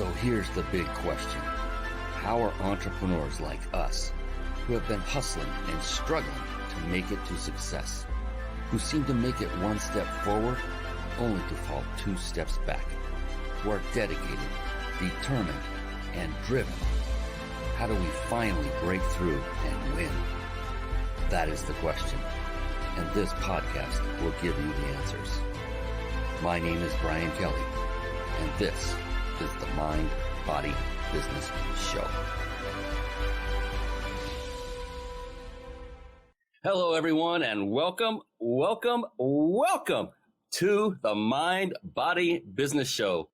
So here's the big question. How are entrepreneurs like us, who have been hustling and struggling to make it to success, who seem to make it one step forward only to fall two steps back, who are dedicated, determined, and driven, how do we finally break through and win? That is the question, and this podcast will give you the answers. My name is Brian Kelly, and this is the Mind, Body, Business Show. Hello, everyone, and welcome to the Mind, Body, Business Show.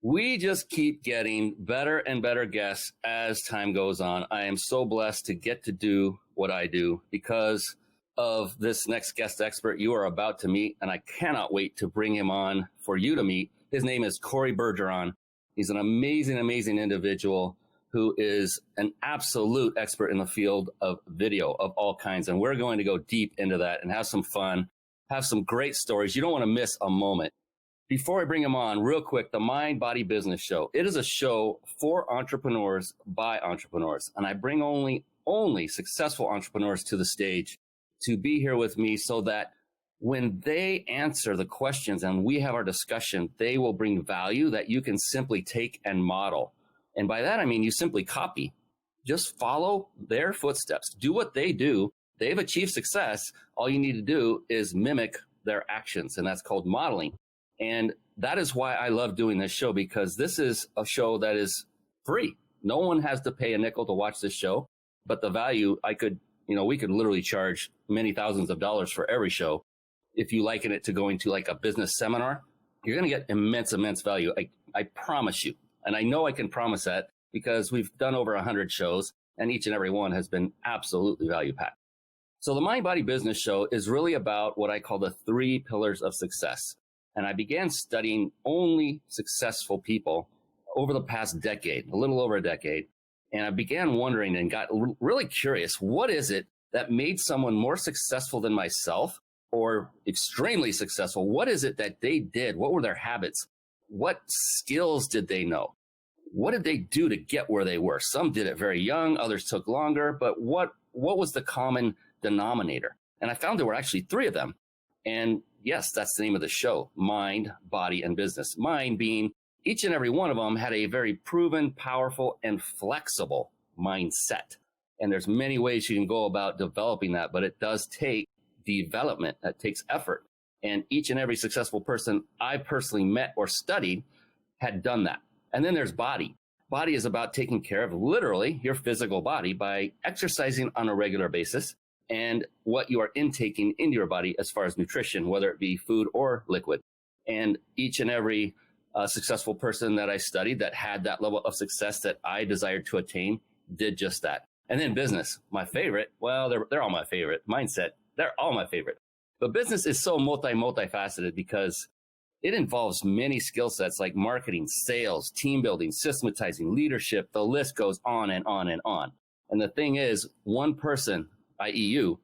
We just keep getting better and better guests as time goes on. I am so blessed to get to do what I do because of this next guest expert you are about to meet, and I cannot wait to bring him on for you to meet. His name is Cory Bergeron. He's an amazing individual who is an absolute expert in the field of video of all kinds. And we're going to go deep into that and have some fun, have some great stories. You don't want to miss a moment. Before I bring him on, real quick, the Mind, Body, Business Show. It is a show for entrepreneurs by entrepreneurs. And I bring only successful entrepreneurs to the stage to be here with me so that when they answer the questions and we have our discussion, they will bring value that you can simply take and model. And by that, I mean, you simply copy. Just follow their footsteps. Do what they do. They've achieved success. All you need to do is mimic their actions, and that's called modeling. And that is why I love doing this show, because this is a show that is free. No one has to pay a nickel to watch this show, but the value we could literally charge many thousands of dollars for every show. If you liken it to going to like a business seminar, you're going to get immense value. I promise you. And I know I can promise that because we've done over 100 shows and each and every one has been absolutely value packed. So the Mind, Body, Business Show is really about what I call the 3 pillars of success. And I began studying only successful people over the past decade, a little over a decade. And I began wondering and got really curious. What is it that made someone more successful than myself or extremely successful? What is it that they did? What were their habits? What skills did they know? What did they do to get where they were? Some did it very young, others took longer, but what was the common denominator? And I found there were actually 3 of them. And yes, that's the name of the show, Mind, Body, and Business. Mind being each and every one of them had a very proven, powerful, and flexible mindset. And there's many ways you can go about developing that, but it does take development. That takes effort. And each and every successful person I personally met or studied had done that. And then there's body. Body is about taking care of literally your physical body by exercising on a regular basis and what you are intaking into your body as far as nutrition, whether it be food or liquid. And each and every successful person that I studied that had that level of success that I desired to attain did just that. And then business, my favorite. Well, they're all my favorite. Mindset, they're all my favorite. But business is so multifaceted because it involves many skill sets like marketing, sales, team building, systematizing, leadership. The list goes on and on and on. And the thing is, one person, i.e. you,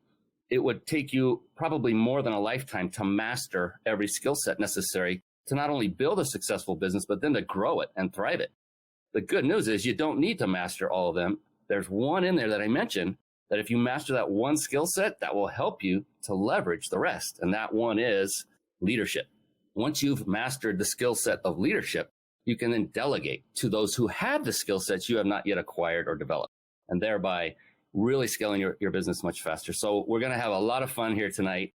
it would take you probably more than a lifetime to master every skill set necessary to not only build a successful business, but then to grow it and thrive it. The good news is you don't need to master all of them. There's one in there that I mentioned that if you master that one skill set, that will help you to leverage the rest. And that one is leadership. Once you've mastered the skill set of leadership, you can then delegate to those who have the skill sets you have not yet acquired or developed, and thereby really scaling your business much faster. So we're going to have a lot of fun here tonight.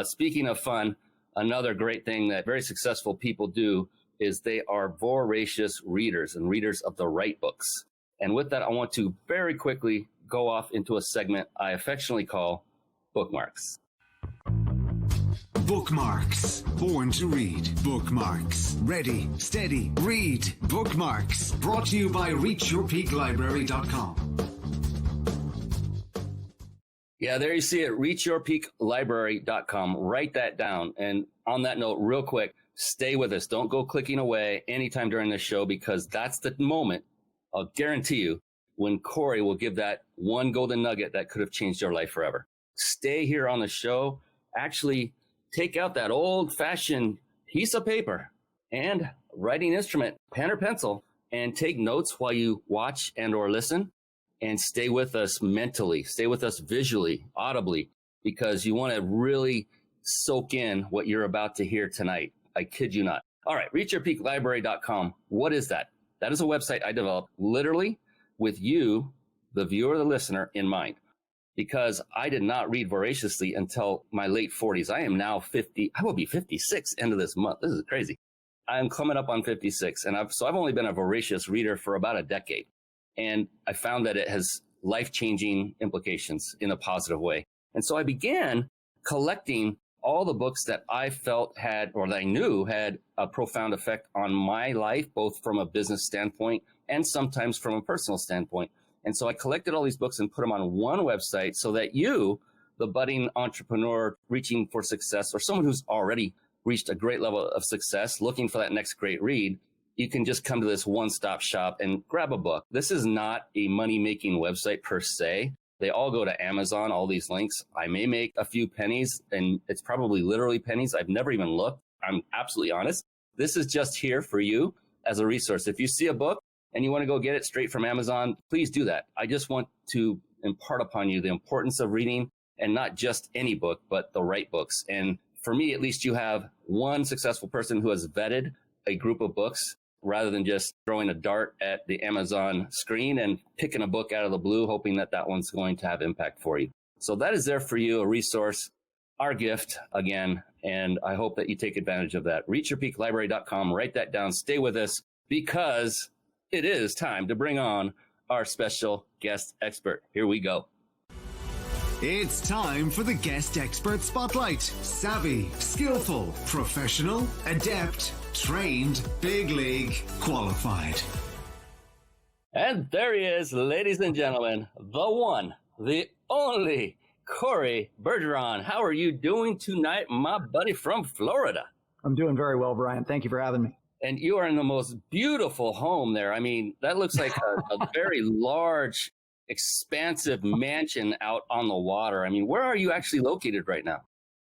Speaking of fun, another great thing that very successful people do is they are voracious readers and readers of the right books. And with that, I want to very quickly go off into a segment I affectionately call Bookmarks. Bookmarks. Born to read. Bookmarks. Ready, steady, read. Bookmarks. Brought to you by reachyourpeaklibrary.com. Yeah, there you see it, reachyourpeaklibrary.com. Write that down. And on that note, real quick, stay with us. Don't go clicking away anytime during this show, because that's the moment, I'll guarantee you, when Cory will give that one golden nugget that could have changed your life forever. Stay here on the show. Actually, take out that old-fashioned piece of paper and writing instrument, pen or pencil, and take notes while you watch and or listen, and stay with us mentally, stay with us visually, audibly, because you want to really soak in what you're about to hear tonight. I kid you not. All right, reachyourpeaklibrary.com. What is that? That is a website I developed literally with you, the viewer, the listener, in mind, because I did not read voraciously until my late 40s. I am now 50. I will be 56 end of this month. This is crazy. I'm coming up on 56, and I've only been a voracious reader for about a decade. And I found that it has life-changing implications in a positive way. And so I began collecting all the books that I felt had, or that I knew had a profound effect on my life, both from a business standpoint and sometimes from a personal standpoint. And so I collected all these books and put them on one website so that you, the budding entrepreneur reaching for success, or someone who's already reached a great level of success, looking for that next great read, you can just come to this one-stop shop and grab a book. This is not a money-making website per se. They all go to Amazon, all these links. I may make a few pennies, and it's probably literally pennies. I've never even looked. I'm absolutely honest. This is just here for you as a resource. If you see a book and you want to go get it straight from Amazon, please do that. I just want to impart upon you the importance of reading, and not just any book, but the right books. And for me, at least, you have one successful person who has vetted a group of books rather than just throwing a dart at the Amazon screen and picking a book out of the blue, hoping that that one's going to have impact for you. So that is there for you, a resource, our gift again. And I hope that you take advantage of that. reachyourpeaklibrary.com. Write that down. Stay with us, because it is time to bring on our special guest expert. Here we go. It's time for the guest expert spotlight. Savvy, skillful, professional, adept, trained, big league, qualified. And there he is, ladies and gentlemen, the one, the only Cory Bergeron. How are you doing tonight, my buddy from Florida? I'm doing very well, Brian. Thank you for having me. And you are in the most beautiful home there. I mean, that looks like a very large, expansive mansion out on the water. I mean, where are you actually located right now?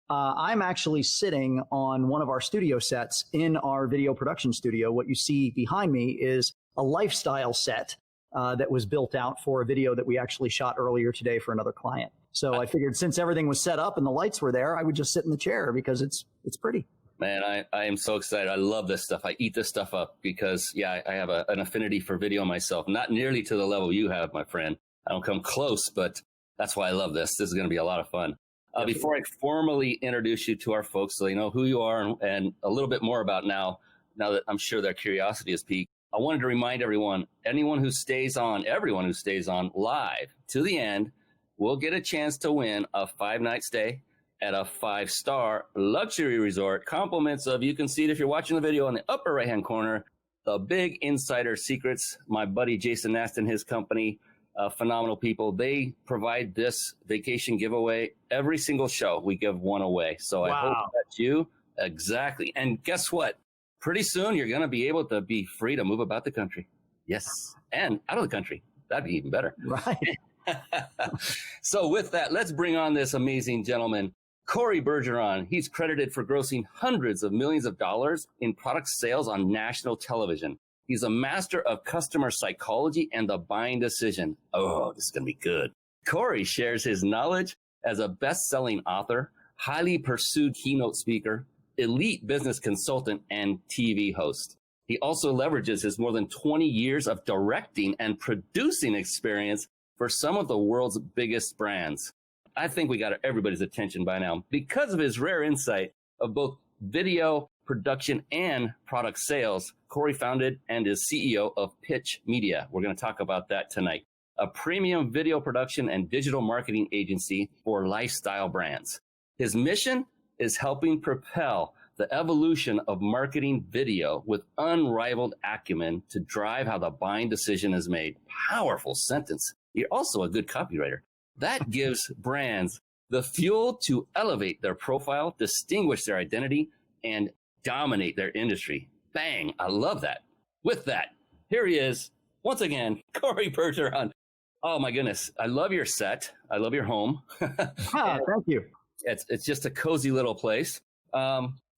I'm actually sitting on one of our studio sets in our video production studio. What you see behind me is a lifestyle set that was built out for a video that we actually shot earlier today for another client. So I figured since everything was set up and the lights were there, I would just sit in the chair because it's pretty. Man, I am so excited. I love this stuff. I eat this stuff up because, yeah, I have an affinity for video myself. Not nearly to the level you have, my friend. I don't come close, but that's why I love this. This is going to be a lot of fun. Before I formally introduce you to our folks, so they know who you are and a little bit more about now that I'm sure their curiosity is piqued, I wanted to remind everyone who stays on live to the end will get a chance to win a 5-night stay at a 5-star luxury resort. Compliments of, you can see it if you're watching the video in the upper right-hand corner, the big insider secrets. My buddy Jason Nast and his company, phenomenal people. They provide this vacation giveaway every single show. We give one away. So wow. I hope that's you. Exactly. And guess what? Pretty soon you're going to be able to be free to move about the country. Yes. And out of the country. That'd be even better. Right. So with that, let's bring on this amazing gentleman, Cory Bergeron. He's credited for grossing hundreds of millions of dollars in product sales on national television. He's a master of customer psychology and the buying decision. Oh, this is going to be good. Cory shares his knowledge as a best-selling author, highly pursued keynote speaker, elite business consultant, and TV host. He also leverages his more than 20 years of directing and producing experience for some of the world's biggest brands. I think we got everybody's attention by now because of his rare insight of both video production and product sales. Cory founded and is CEO of Pitch Media. We're going to talk about that tonight. A premium video production and digital marketing agency for lifestyle brands. His mission is helping propel the evolution of marketing video with unrivaled acumen to drive how the buying decision is made. Powerful sentence. You're also a good copywriter. That gives brands the fuel to elevate their profile, distinguish their identity, and dominate their industry. Bang. I love that. With that, here he is once again, Cory Bergeron. Oh my goodness. I love your set. I love your home. Thank you. It's just a cozy little place.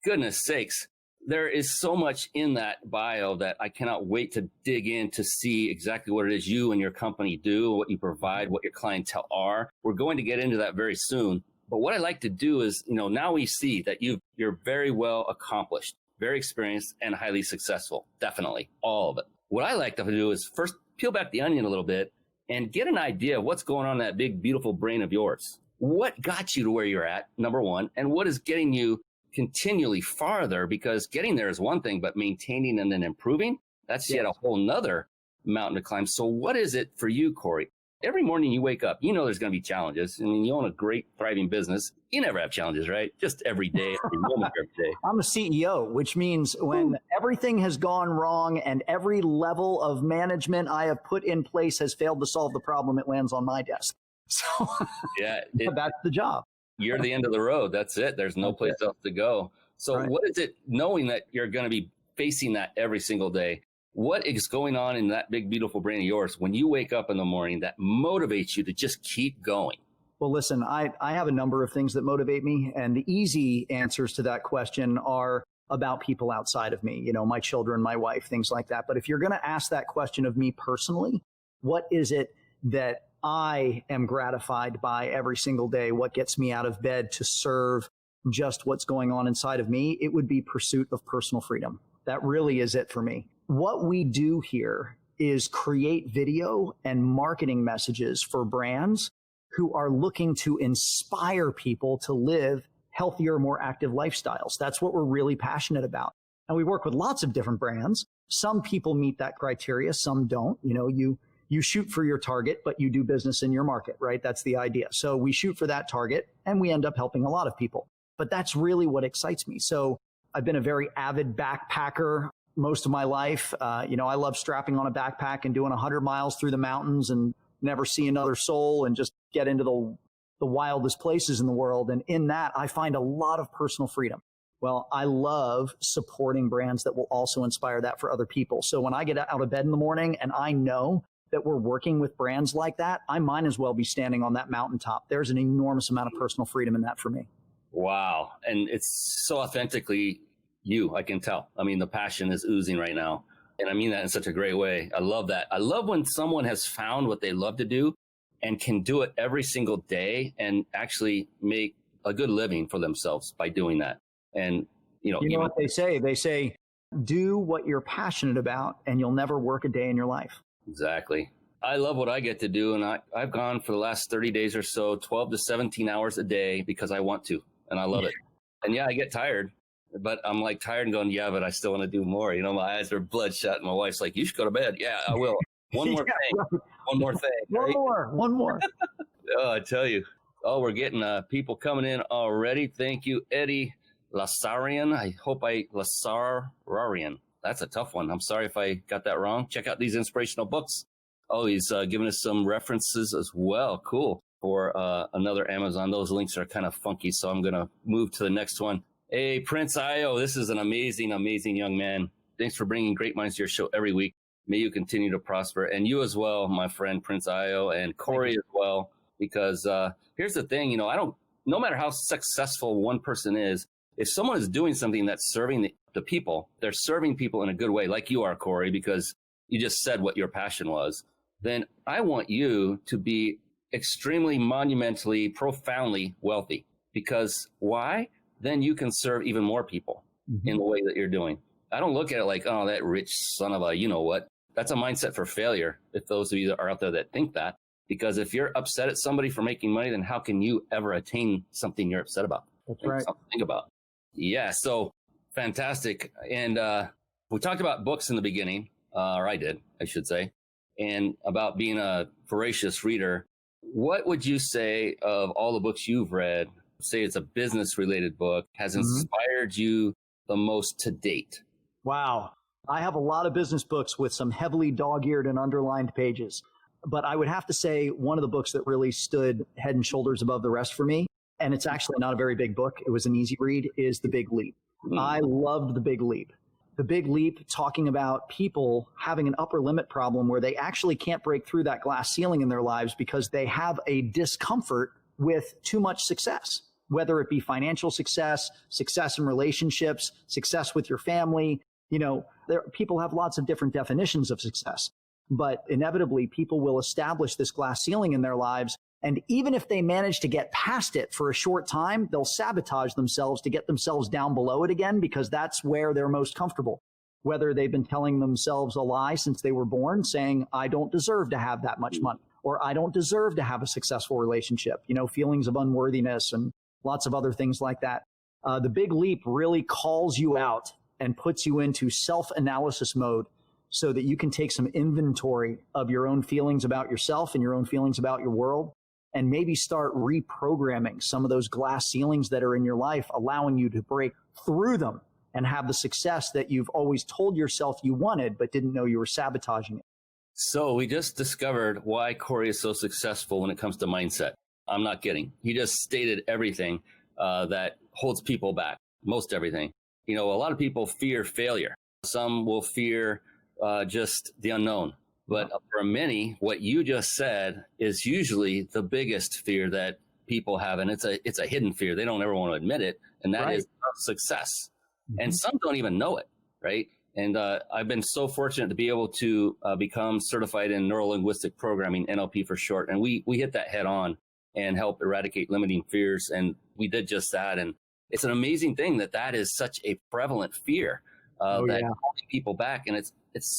Goodness sakes. there is so much in that bio that I cannot wait to dig in to see exactly what it is you and your company do, what you provide, what your clientele are. We're going to get into that very soon. But what I like to do is, now we see that you're very well accomplished, very experienced, and highly successful. Definitely. All of it. What I like to do is first peel back the onion a little bit and get an idea of what's going on in that big, beautiful brain of yours. What got you to where you're at, number one, and what is getting you continually farther? Because getting there is one thing, but maintaining and then improving, that's yet a whole nother mountain to climb. So what is it for you, Cory? Every morning you wake up, there's going to be challenges. I mean, you own a great, thriving business. You never have challenges, right? Just every day, every moment of every day. I'm a CEO, which means when everything has gone wrong and every level of management I have put in place has failed to solve the problem, it lands on my desk. So that's the job. You're the end of the road. That's it. There's no place else to go. So what is it, knowing that you're going to be facing that every single day? What is going on in that big, beautiful brain of yours when you wake up in the morning that motivates you to just keep going? Well, listen, I have a number of things that motivate me. And the easy answers to that question are about people outside of me, my children, my wife, things like that. But if you're going to ask that question of me personally, what is it that I am gratified by every single day? What gets me out of bed to serve just what's going on inside of me? It would be pursuit of personal freedom. That really is it for me. What we do here is create video and marketing messages for brands who are looking to inspire people to live healthier, more active lifestyles. That's what we're really passionate about. And we work with lots of different brands. Some people meet that criteria, some don't. You shoot for your target, but you do business in your market, right? That's the idea. So we shoot for that target and we end up helping a lot of people. But that's really what excites me. So I've been a very avid backpacker most of my life. I love strapping on a backpack and doing 100 miles through the mountains and never see another soul and just get into the wildest places in the world. And in that, I find a lot of personal freedom. Well, I love supporting brands that will also inspire that for other people. So when I get out of bed in the morning and I know that we're working with brands like that, I might as well be standing on that mountaintop. There's an enormous amount of personal freedom in that for me. Wow. And it's so authentically you, I can tell. I mean, the passion is oozing right now. And I mean that in such a great way. I love that. I love when someone has found what they love to do and can do it every single day and actually make a good living for themselves by doing that. And, you know what they say? They say, do what you're passionate about and you'll never work a day in your life. Exactly. I love what I get to do. And I've gone for the last 30 days or so, 12 to 17 hours a day because I want to. And I love it. And I get tired. But I'm like tired and going, but I still want to do more. My eyes are bloodshot. And my wife's like, you should go to bed. Yeah, I will. One more thing. Right. One more thing. One more. Oh, I tell you. Oh, we're getting people coming in already. Thank you, Eddie Lasarian. I hope Lasararian. That's a tough one. I'm sorry if I got that wrong. Check out these inspirational books. Oh, he's giving us some references as well. Cool. For another Amazon. Those links are kind of funky. So I'm going to move to the next one. Hey, Prince Io, this is an amazing, amazing young man. Thanks for bringing great minds to your show every week. May you continue to prosper. And you as well, my friend, Prince Io, and Cory as well. Because here's the thing, no matter how successful one person is, if someone is doing something that's serving the people, they're serving people in a good way, like you are, Cory, because you just said what your passion was, then I want you to be extremely monumentally, profoundly wealthy. Because why? Then you can serve even more people in the way that you're doing. I don't look at it like, oh, that rich son of a, what? That's a mindset for failure. If those of you that are out there that think that, because if you're upset at somebody for making money, then how can you ever attain something you're upset about? That's right. Something to think about. Yeah. So fantastic. And we talked about books in the beginning, or I did, I should say, and about being a voracious reader. What would you say of all the books you've read? Say it's a business related book, has inspired you the most to date? Wow. I have a lot of business books with some heavily dog-eared and underlined pages. But I would have to say one of the books that really stood head and shoulders above the rest for me, and it's actually not a very big book, it was an easy read, is The Big Leap. I loved The Big Leap. The Big Leap, talking about people having an upper limit problem where they actually can't break through that glass ceiling in their lives because they have a discomfort with too much success. whether it be financial success, success in relationships, success with your family. People have lots of different definitions of success, but inevitably people will establish this glass ceiling in their lives. And even if they manage to get past it for a short time, they'll sabotage themselves to get themselves down below it again, because that's where they're most comfortable. Whether they've been telling themselves a lie since they were born, saying, I don't deserve to have that much money, or I don't deserve to have a successful relationship, feelings of unworthiness and lots of other things like that. The big leap really calls you out and puts you into self-analysis mode so that you can take some inventory of your own feelings about yourself and your own feelings about your world, and maybe start reprogramming some of those glass ceilings that are in your life, allowing you to break through them and have the success that you've always told yourself you wanted, but didn't know you were sabotaging it. So we just discovered why Cory is so successful when it comes to mindset. I'm not kidding. He just stated everything that holds people back, most everything. A lot of people fear failure. Some will fear just the unknown. But for many, what you just said is usually the biggest fear that people have. And it's a hidden fear. They don't ever want to admit it. And that is success. Mm-hmm. And some don't even know it, right? And I've been so fortunate to be able to become certified in neuro-linguistic programming, NLP for short. And we hit that head on and help eradicate limiting fears. And we did just that. And it's an amazing thing that is such a prevalent fear holding people back. And it's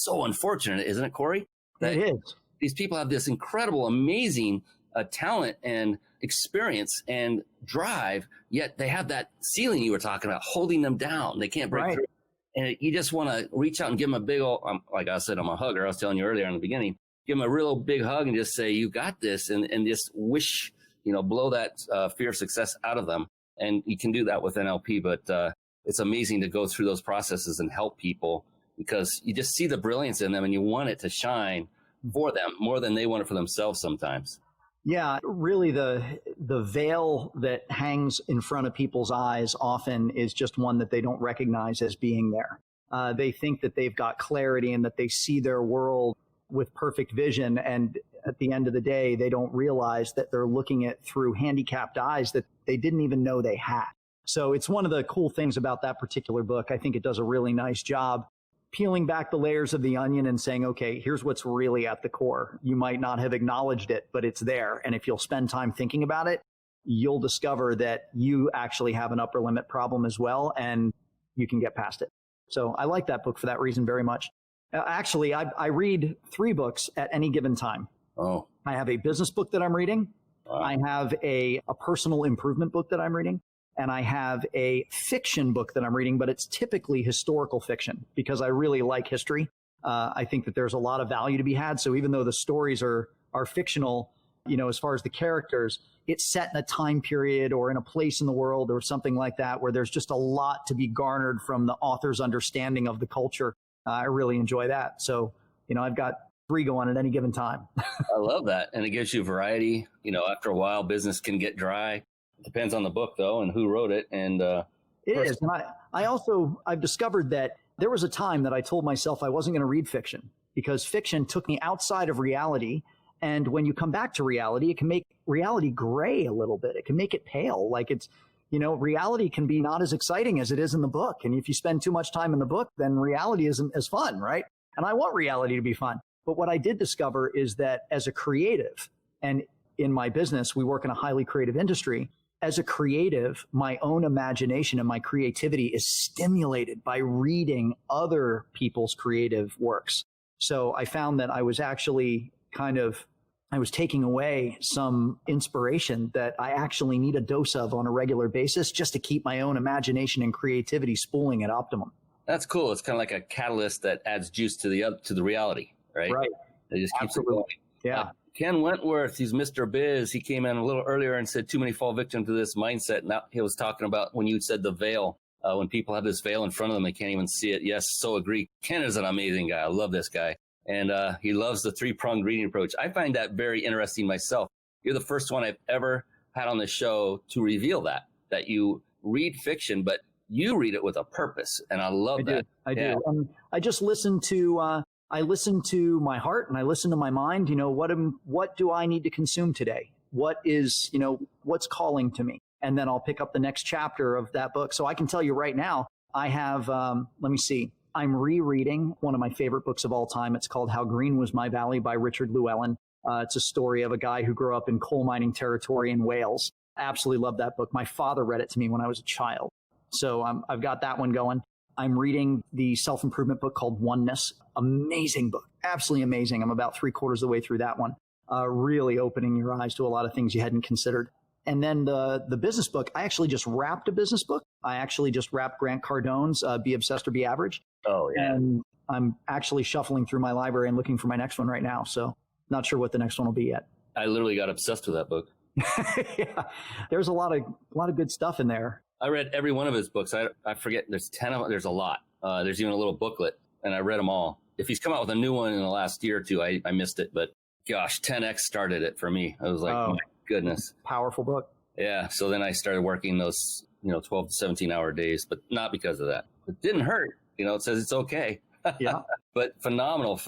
so unfortunate, isn't it, Cory? That it is. These people have this incredible, amazing talent and experience and drive, yet they have that ceiling you were talking about holding them down. They can't break through. And you just want to reach out and give them a big old, like I said, I'm a hugger. I was telling you earlier in the beginning, give them a real big hug and just say, you got this, and just wish, blow that fear of success out of them. And you can do that with NLP, but it's amazing to go through those processes and help people, because you just see the brilliance in them and you want it to shine for them more than they want it for themselves sometimes. Yeah, really the veil that hangs in front of people's eyes often is just one that they don't recognize as being there. They think that they've got clarity and that they see their world with perfect vision. And at the end of the day, they don't realize that they're looking at through handicapped eyes that they didn't even know they had. So it's one of the cool things about that particular book. I think it does a really nice job peeling back the layers of the onion and saying, okay, here's what's really at the core. You might not have acknowledged it, but it's there. And if you'll spend time thinking about it, you'll discover that you actually have an upper limit problem as well, and you can get past it. So I like that book for that reason very much. Actually, I read 3 books at any given time. Oh. I have a business book that I'm reading. Wow. I have a personal improvement book that I'm reading. And I have a fiction book that I'm reading, but it's typically historical fiction because I really like history. I think that there's a lot of value to be had. So even though the stories are fictional, as far as the characters, it's set in a time period or in a place in the world or something like that, where there's just a lot to be garnered from the author's understanding of the culture. I really enjoy that. So, I've got 3 going at any given time. I love that. And it gives you variety. After a while, business can get dry. It depends on the book, though, and who wrote it. And it is. And I've discovered that there was a time that I told myself I wasn't going to read fiction because fiction took me outside of reality. And when you come back to reality, it can make reality gray a little bit. It can make it pale. Like reality can be not as exciting as it is in the book. And if you spend too much time in the book, then reality isn't as fun, right? And I want reality to be fun. But what I did discover is that as a creative, and in my business, we work in a highly creative industry. As a creative, my own imagination and my creativity is stimulated by reading other people's creative works. So I found that I was actually I was taking away some inspiration that I actually need a dose of on a regular basis just to keep my own imagination and creativity spooling at optimum. That's cool. It's kind of like a catalyst that adds juice to the reality, right? Right. It just keeps it going. Yeah. Ken Wentworth, he's Mr. Biz. He came in a little earlier and said too many fall victim to this mindset. Now he was talking about when you said the veil, when people have this veil in front of them, they can't even see it. Yes, so agree. Ken is an amazing guy. I love this guy. And he loves the 3-pronged reading approach. I find that very interesting myself. You're the first one I've ever had on the show to reveal that you read fiction, but you read it with a purpose. And I love that. I do. I just listen to I listen to my heart and I listen to my mind. What do I need to consume today? What is, what's calling to me? and then I'll pick up the next chapter of that book. So I can tell you right now, I have, let me see, I'm rereading one of my favorite books of all time. It's called How Green Was My Valley by Richard Llewellyn. It's a story of a guy who grew up in coal mining territory in Wales. I absolutely love that book. My father read it to me when I was a child. So I've got that one going. I'm reading the self-improvement book called Oneness. Amazing book. Absolutely amazing. I'm about 3/4 of the way through that one. Really opening your eyes to a lot of things you hadn't considered. And then the business book, I actually just wrapped a business book. I actually just wrapped Grant Cardone's Be Obsessed or Be Average. Oh, yeah. And I'm actually shuffling through my library and looking for my next one right now. So not sure what the next one will be yet. I literally got obsessed with that book. Yeah, there's a lot of good stuff in there. I read every one of his books. I forget, there's 10 of them. There's a lot. There's even a little booklet, and I read them all. If he's come out with a new one in the last year or two, I missed it. But gosh, 10X started it for me. I was like, oh my goodness. Powerful book. Yeah. So then I started working those, 12 to 17 hour days, but not because of that. It didn't hurt. It says it's okay. Yeah. But phenomenal.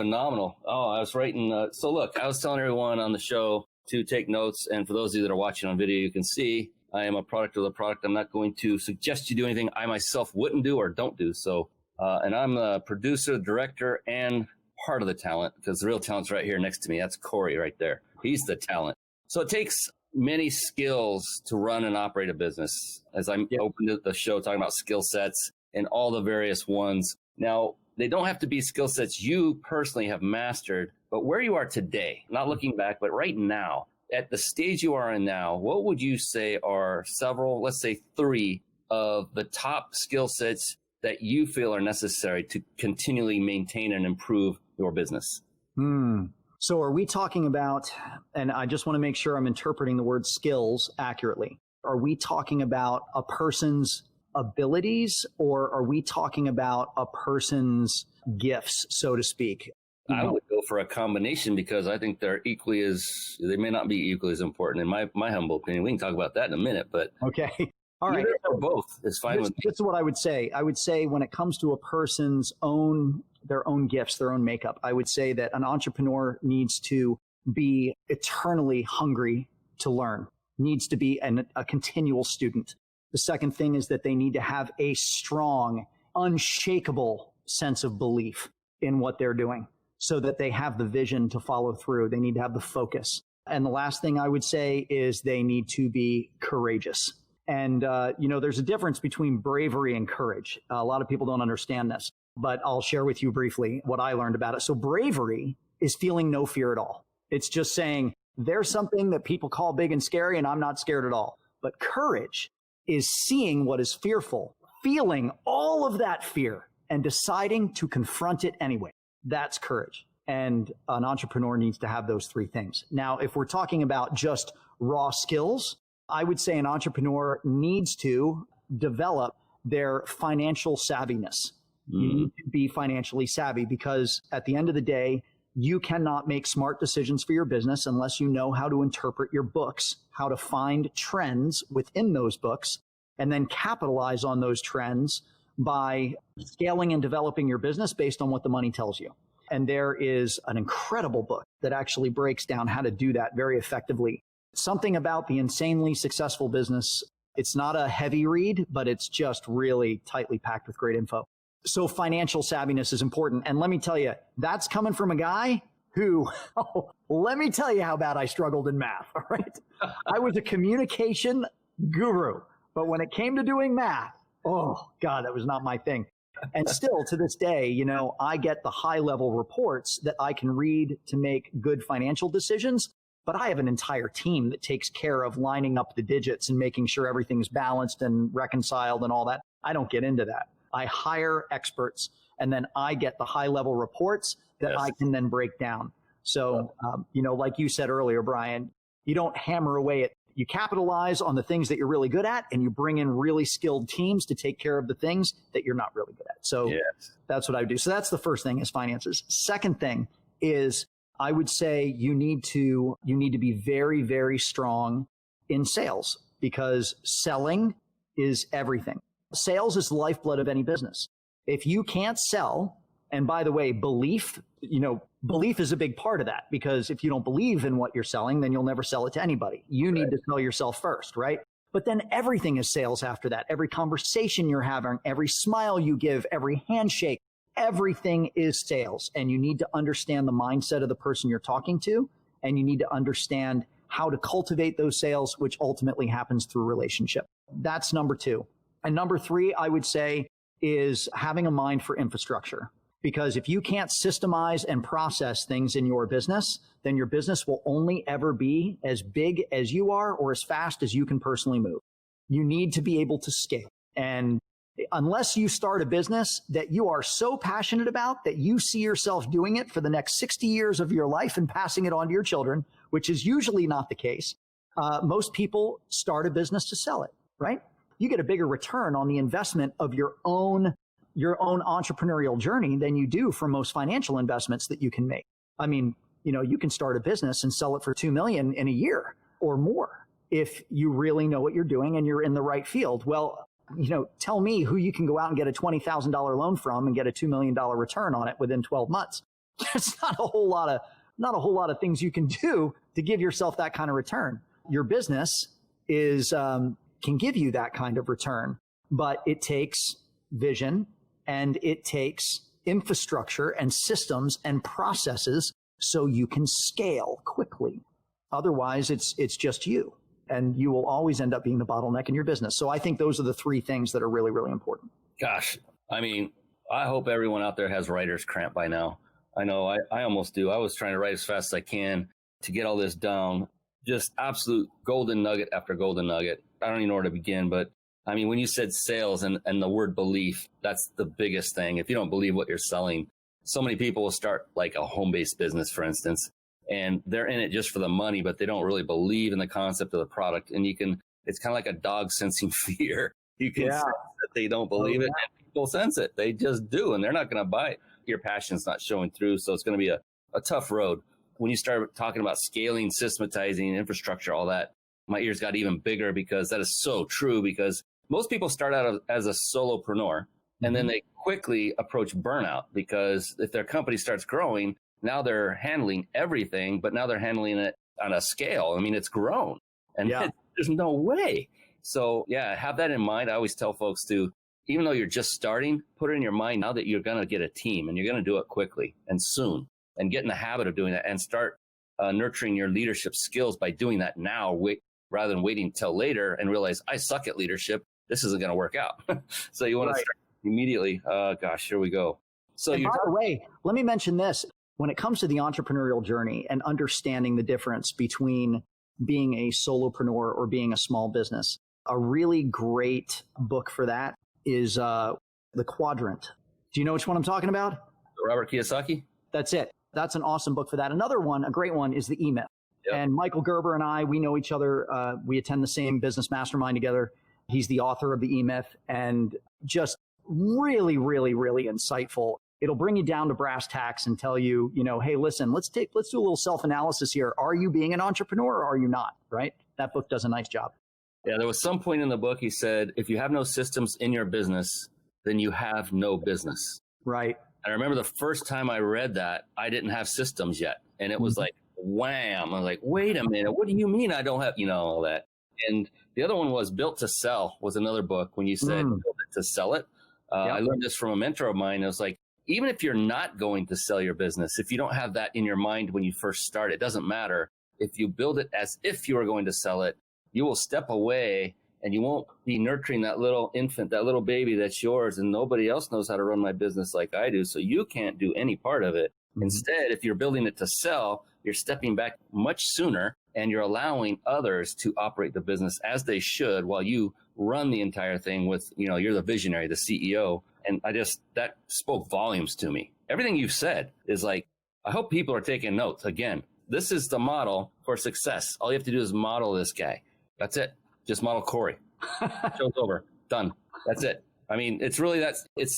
Oh, I was writing. So look, I was telling everyone on the show to take notes. And for those of you that are watching on video, you can see I am a product of the product. I'm not going to suggest you do anything I myself wouldn't do or don't do. So, and I'm the producer, director, and part of the talent, because the real talent's right here next to me. That's Cory right there. He's the talent. So it takes many skills to run and operate a business. As I'm open the show talking about skill sets and all the various ones. Now, they don't have to be skill sets you personally have mastered, but where you are today, not looking back, but right now, at the stage you are in now, what would you say are several, let's say 3 of the top skill sets that you feel are necessary to continually maintain and improve your business? So are we talking about, and I just want to make sure I'm interpreting the word skills accurately. Are we talking about a person's abilities, or are we talking about a person's gifts, so to speak? I would go for a combination, because I think they may not be equally as important in my humble opinion. We can talk about that in a minute, but okay. All right. Or both is fine with me. This is what I would say. I would say when it comes to a person's their own gifts, their own makeup, I would say that an entrepreneur needs to be eternally hungry to learn, needs to be a continual student. The second thing is that they need to have a strong, unshakable sense of belief in what they're doing, so that they have the vision to follow through. They need to have the focus. And the last thing I would say is they need to be courageous. And, there's a difference between bravery and courage. A lot of people don't understand this, but I'll share with you briefly what I learned about it. So bravery is feeling no fear at all. It's just saying there's something that people call big and scary, and I'm not scared at all. But courage is seeing what is fearful, feeling all of that fear, and deciding to confront it anyway. That's courage. And an entrepreneur needs to have those 3 things. Now, if we're talking about just raw skills, I would say an entrepreneur needs to develop their financial savviness. You need to be financially savvy, because at the end of the day, you cannot make smart decisions for your business unless you know how to interpret your books, how to find trends within those books, and then capitalize on those trends by scaling and developing your business based on what the money tells you. And there is an incredible book that actually breaks down how to do that very effectively. Something about the Insanely Successful Business. It's not a heavy read, but it's just really tightly packed with great info. So financial savviness is important. And let me tell you, that's coming from a guy who, let me tell you how bad I struggled in math. All right. I was a communication guru, but when it came to doing math, oh God, that was not my thing. And still to this day, I get the high level reports that I can read to make good financial decisions, but I have an entire team that takes care of lining up the digits and making sure everything's balanced and reconciled and all that. I don't get into that. I hire experts, and then I get the high level reports that I can then break down. So, like you said earlier, Brian, you don't hammer away at, you capitalize on the things that you're really good at, and you bring in really skilled teams to take care of the things that you're not really good at. So that's what I would do. So that's the first thing, is finances. Second thing is, I would say you need to be very, very strong in sales, because selling is everything. Sales is the lifeblood of any business. If you can't sell, and by the way, belief is a big part of that, because if you don't believe in what you're selling, then you'll never sell it to anybody. You need to sell yourself first, right? But then everything is sales after that. Every conversation you're having, every smile you give, every handshake, everything is sales. And you need to understand the mindset of the person you're talking to, and you need to understand how to cultivate those sales, which ultimately happens through relationship. That's number 2. And number 3, I would say, is having a mind for infrastructure. Because if you can't systemize and process things in your business, then your business will only ever be as big as you are or as fast as you can personally move. You need to be able to scale. And unless you start a business that you are so passionate about that you see yourself doing it for the next 60 years of your life and passing it on to your children, which is usually not the case, most people start a business to sell it, right? You get a bigger return on the investment of your own entrepreneurial journey than you do from most financial investments that you can make. I mean, you can start a business and sell it for $2 million in a year or more if you really know what you're doing and you're in the right field. Well, tell me who you can go out and get a $20,000 loan from and get a $2 million return on it within 12 months. There's not a whole lot of things you can do to give yourself that kind of return. Your business can give you that kind of return, but it takes vision, and it takes infrastructure and systems and processes so you can scale quickly. Otherwise, it's just you, and you will always end up being the bottleneck in your business. So I think those are the 3 things that are really, really important. Gosh, I mean, I hope everyone out there has writer's cramp by now. I know I almost do. I was trying to write as fast as I can to get all this down. Just absolute golden nugget after golden nugget. I don't even know where to begin, but I mean, when you said sales and the word belief, that's the biggest thing. If you don't believe what you're selling, so many people will start like a home-based business, for instance, and they're in it just for the money, but they don't really believe in the concept of the product. And it's kind of like a dog sensing fear. You can sense that they don't believe it, and people sense it. They just do, and they're not going to buy it. Your passion's not showing through, so it's going to be a tough road. When you start talking about scaling, systematizing, infrastructure, all that, my ears got even bigger, because that is so true. Because most people start out as a solopreneur, and then they quickly approach burnout, because if their company starts growing, now they're handling everything, but now they're handling it on a scale. I mean, it's grown, and there's no way. So have that in mind. I always tell folks to, even though you're just starting, put it in your mind now that you're going to get a team, and you're going to do it quickly and soon, and get in the habit of doing that, and start nurturing your leadership skills by doing that now, rather than waiting till later and realize I suck at leadership. This isn't going to work out. So you want to start immediately. Gosh, here we go. So by the way, let me mention this. When it comes to the entrepreneurial journey and understanding the difference between being a solopreneur or being a small business, a really great book for that is The Quadrant. Do you know which one I'm talking about? Robert Kiyosaki? That's it. That's an awesome book for that. Another one, a great one, is The E-Myth. Yep. And Michael Gerber and I, we know each other. We attend the same business mastermind together. He's the author of The E-Myth, and just really, really, really insightful. It'll bring you down to brass tacks and tell you, hey, listen, let's do a little self-analysis here. Are you being an entrepreneur or are you not? Right? That book does a nice job. Yeah, there was some point in the book he said, if you have no systems in your business, then you have no business. Right. I remember the first time I read that, I didn't have systems yet. And it was like, wham. I was like, wait a minute. What do you mean I don't have, all that? And the other one was Built to Sell, was another book when you said build it to sell it. I learned this from a mentor of mine. It was like, even if you're not going to sell your business, if you don't have that in your mind when you first start, it doesn't matter. If you build it as if you were going to sell it, you will step away and you won't be nurturing that little infant, that little baby that's yours, and nobody else knows how to run my business like I do. So you can't do any part of it. Instead, if you're building it to sell, you're stepping back much sooner, and you're allowing others to operate the business as they should while you run the entire thing with, you're the visionary, the CEO. And that spoke volumes to me. Everything you've said is like, I hope people are taking notes. Again, this is the model for success. All you have to do is model this guy. That's it. Just model Cory. Show's over. Done. That's it. I mean, it's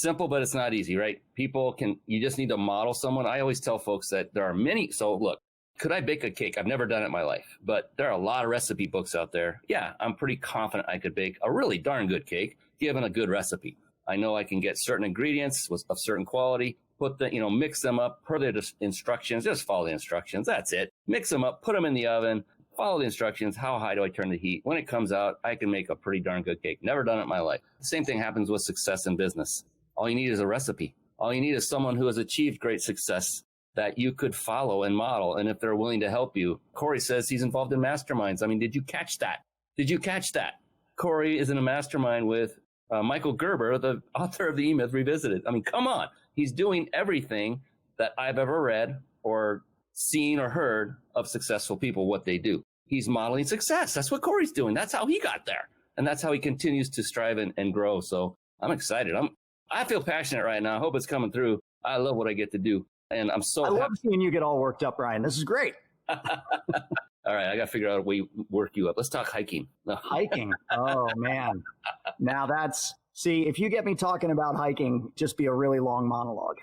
simple, but it's not easy, right? You just need to model someone. I always tell folks that there are many. So look, could I bake a cake? I've never done it in my life, but there are a lot of recipe books out there. Yeah, I'm pretty confident I could bake a really darn good cake given a good recipe. I know I can get certain ingredients of certain quality, mix them up per their instructions, just follow the instructions. That's it. Mix them up, put them in the oven, follow the instructions. How high do I turn the heat? When it comes out, I can make a pretty darn good cake. Never done it in my life. The same thing happens with success in business. All you need is a recipe. All you need is someone who has achieved great success that you could follow and model. And if they're willing to help you, Cory says he's involved in masterminds. I mean, did you catch that? Did you catch that? Cory is in a mastermind with Michael Gerber, the author of the E-Myth Revisited. I mean, come on. He's doing everything that I've ever read or seen or heard of successful people, what they do. He's modeling success. That's what Cory's doing. That's how he got there. And that's how he continues to strive and grow. So I'm excited. I feel passionate right now. I hope it's coming through. I love what I get to do. And I'm so happy. Love seeing you get all worked up, Ryan. This is great. All right, I got to figure out a way to work you up. Let's talk hiking. Hiking. Oh, man. Now see, if you get me talking about hiking, just be a really long monologue.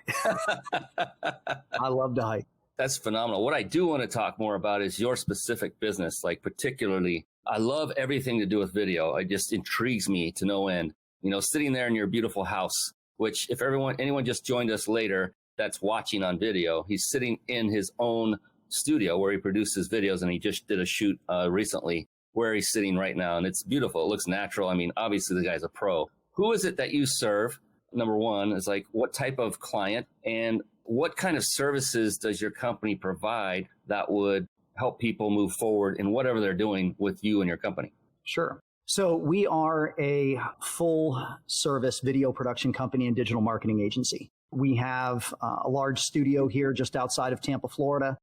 I love to hike. That's phenomenal. What I do want to talk more about is your specific business, like particularly, I love everything to do with video. It just intrigues me to no end. You know, sitting there in your beautiful house, which if anyone just joined us later that's watching on video, he's sitting in his own studio where he produces videos, and he just did a shoot recently where he's sitting right now, and it's beautiful. It looks natural. I mean, obviously the guy's a pro. Who is it that you serve? Number one is like, what type of client and what kind of services does your company provide that would help people move forward in whatever they're doing with you and your company? Sure. So we are a full service video production company and digital marketing agency. We have a large studio here just outside of Tampa, Florida.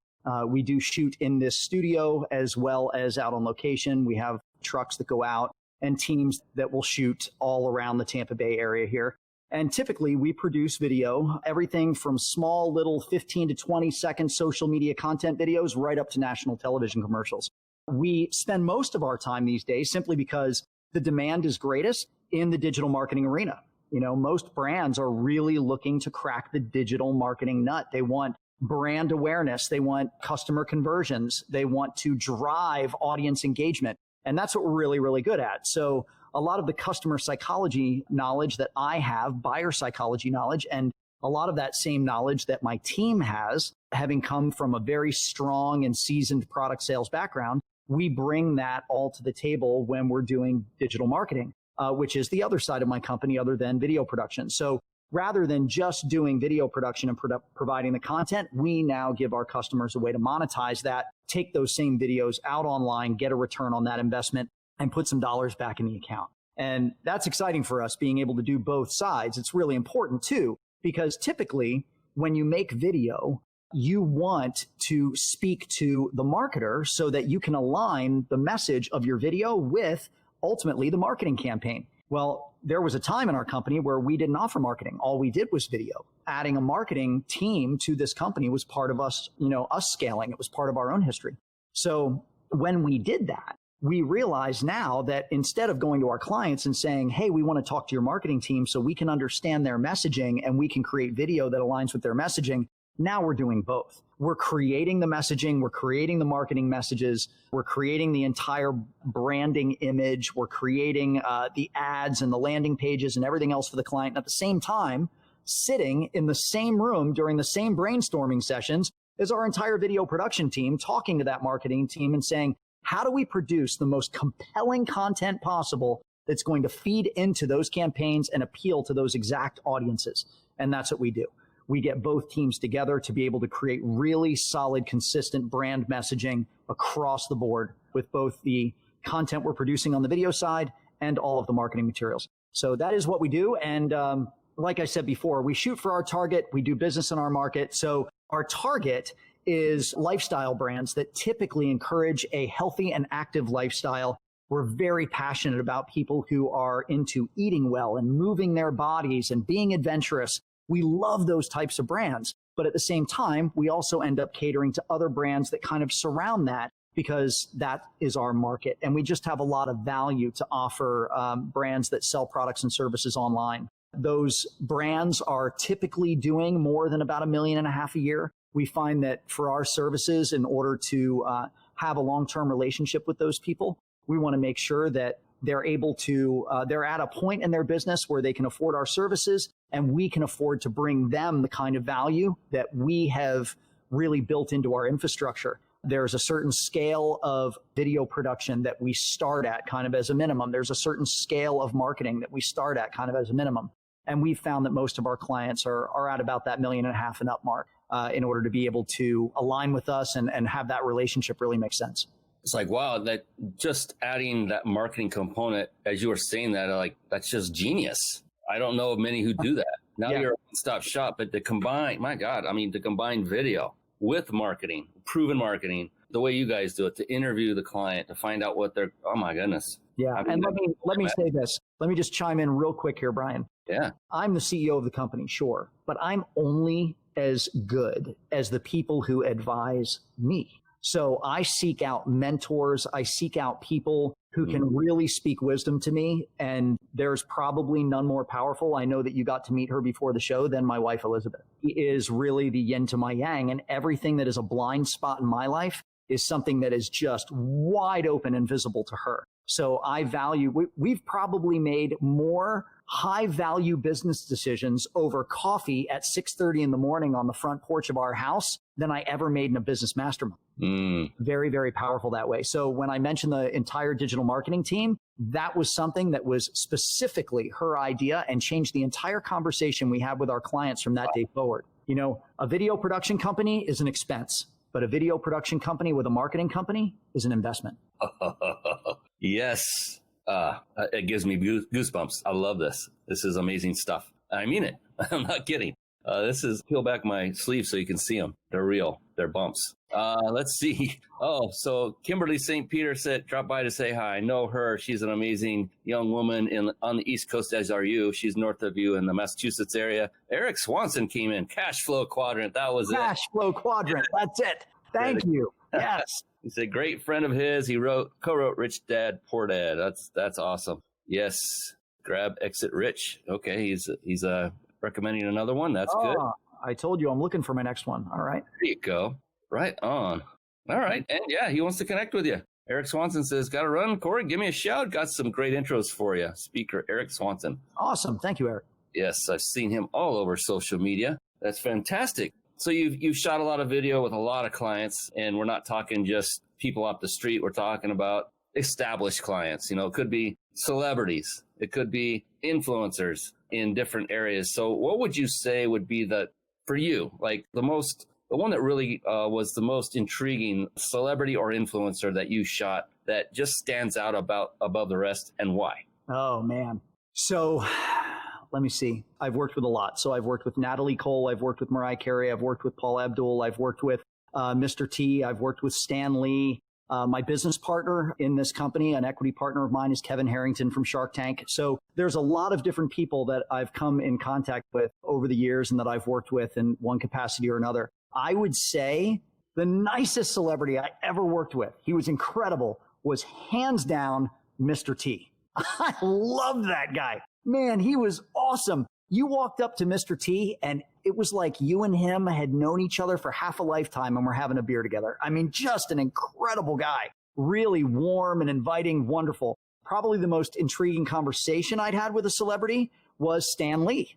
We do shoot in this studio as well as out on location. We have trucks that go out and teams that will shoot all around the Tampa Bay area here. And typically we produce video, everything from small little 15 to 20 second social media content videos right up to national television commercials. We spend most of our time these days simply because the demand is greatest in the digital marketing arena. You know, most brands are really looking to crack the digital marketing nut. They want brand awareness. They want customer conversions. They want to drive audience engagement. And that's what we're really, really good at. So a lot of the customer psychology knowledge that I have, buyer psychology knowledge, and a lot of that same knowledge that my team has, having come from a very strong and seasoned product sales background, we bring that all to the table when we're doing digital marketing, which is the other side of my company other than video production. So rather than just doing video production and providing the content, we now give our customers a way to monetize that, take those same videos out online, get a return on that investment, and put some dollars back in the account. And that's exciting for us, being able to do both sides. It's really important too, because typically when you make video, you want to speak to the marketer so that you can align the message of your video with ultimately the marketing campaign. Well, there was a time in our company where we didn't offer marketing. All we did was video. Adding a marketing team to this company was part of us, us scaling. It was part of our own history. So when we did that, we realize now that instead of going to our clients and saying, hey, we want to talk to your marketing team so we can understand their messaging and we can create video that aligns with their messaging, now we're doing both. We're creating the messaging, we're creating the marketing messages, we're creating the entire branding image, we're creating the ads and the landing pages and everything else for the client. And at the same time, sitting in the same room during the same brainstorming sessions is our entire video production team talking to that marketing team and saying, how do we produce the most compelling content possible that's going to feed into those campaigns and appeal to those exact audiences? And that's what we do. We get both teams together to be able to create really solid, consistent brand messaging across the board with both the content we're producing on the video side and all of the marketing materials. So that is what we do. And like I said before, we shoot for our target. We do business in our market. So our target is lifestyle brands that typically encourage a healthy and active lifestyle. We're very passionate about people who are into eating well and moving their bodies and being adventurous. We love those types of brands. But at the same time, we also end up catering to other brands that kind of surround that because that is our market. And we just have a lot of value to offer brands that sell products and services online. Those brands are typically doing more than about $1.5 million a year. We find that for our services, in order to have a long-term relationship with those people, we want to make sure that they're able to, they're at a point in their business where they can afford our services and we can afford to bring them the kind of value that we have really built into our infrastructure. There's a certain scale of video production that we start at kind of as a minimum. There's a certain scale of marketing that we start at kind of as a minimum. And we've found that most of our clients are at about that $1.5 million and up mark in order to be able to align with us and have that relationship really make sense. It's like, wow, that just adding that marketing component, as you were saying that, like, that's just genius. I don't know of many who do that. Now you're a one-stop shop, but to combine, my God, I mean, to combine video with marketing, proven marketing, the way you guys do it, to interview the client, to find out what they're, oh my goodness. Yeah. I mean, and let me say this. Let me just chime in real quick here, Brian. Yeah. I'm the CEO of the company, sure, but I'm only as good as the people who advise me. So I seek out mentors. I seek out people who can really speak wisdom to me. And there's probably none more powerful. I know that you got to meet her before the show than my wife, Elizabeth. She is really the yin to my yang. And everything that is a blind spot in my life is something that is just wide open and visible to her. So I value, we've probably made more high value business decisions over coffee at 6:30 in the morning on the front porch of our house than I ever made in a business mastermind. Very, very powerful that way. So when I mentioned the entire digital marketing team, that was something that was specifically her idea and changed the entire conversation we had with our clients from that day forward. You know, a video production company is an expense, but a video production company with a marketing company is an investment. Yes. It gives me goosebumps. I love this. This is amazing stuff. I mean it. I'm not kidding. This is peel back my sleeve so you can see them. They're real. They're bumps. Let's see. Oh, so Kimberly St. Peter dropped by to say hi. I know her. She's an amazing young woman on the East Coast, as are you. She's north of you in the Massachusetts area. Eric Swanson came in. Cash flow quadrant. That was it. Cash flow quadrant. That's it. Thank you. Yes. He's a great friend of his. He co-wrote Rich Dad, Poor Dad. That's awesome. Yes. Grab Exit Rich. Okay. He's recommending another one. That's good. I told you I'm looking for my next one. All right. There you go. Right on. All right. And yeah, he wants to connect with you. Eric Swanson says, got to run. Cory, give me a shout. Got some great intros for you. Speaker Eric Swanson. Awesome. Thank you, Eric. Yes. I've seen him all over social media. That's fantastic. So you've shot a lot of video with a lot of clients, and we're not talking just people off the street. We're talking about established clients. You know, it could be celebrities. It could be influencers in different areas. So what would you say would be for you, like the one that really was the most intriguing celebrity or influencer that you shot that just stands out above the rest, and why? Oh, man. So let me see. I've worked with a lot. So I've worked with Natalie Cole. I've worked with Mariah Carey. I've worked with Paul Abdul. I've worked with Mr. T. I've worked with Stan Lee. My business partner in this company, an equity partner of mine, is Kevin Harrington from Shark Tank. So there's a lot of different people that I've come in contact with over the years and that I've worked with in one capacity or another. I would say the nicest celebrity I ever worked with, he was incredible, was hands down Mr. T. I love that guy. Man, he was awesome. You walked up to Mr. T and it was like you and him had known each other for half a lifetime and were having a beer together. I mean, just an incredible guy. Really warm and inviting, wonderful. Probably the most intriguing conversation I'd had with a celebrity was Stan Lee.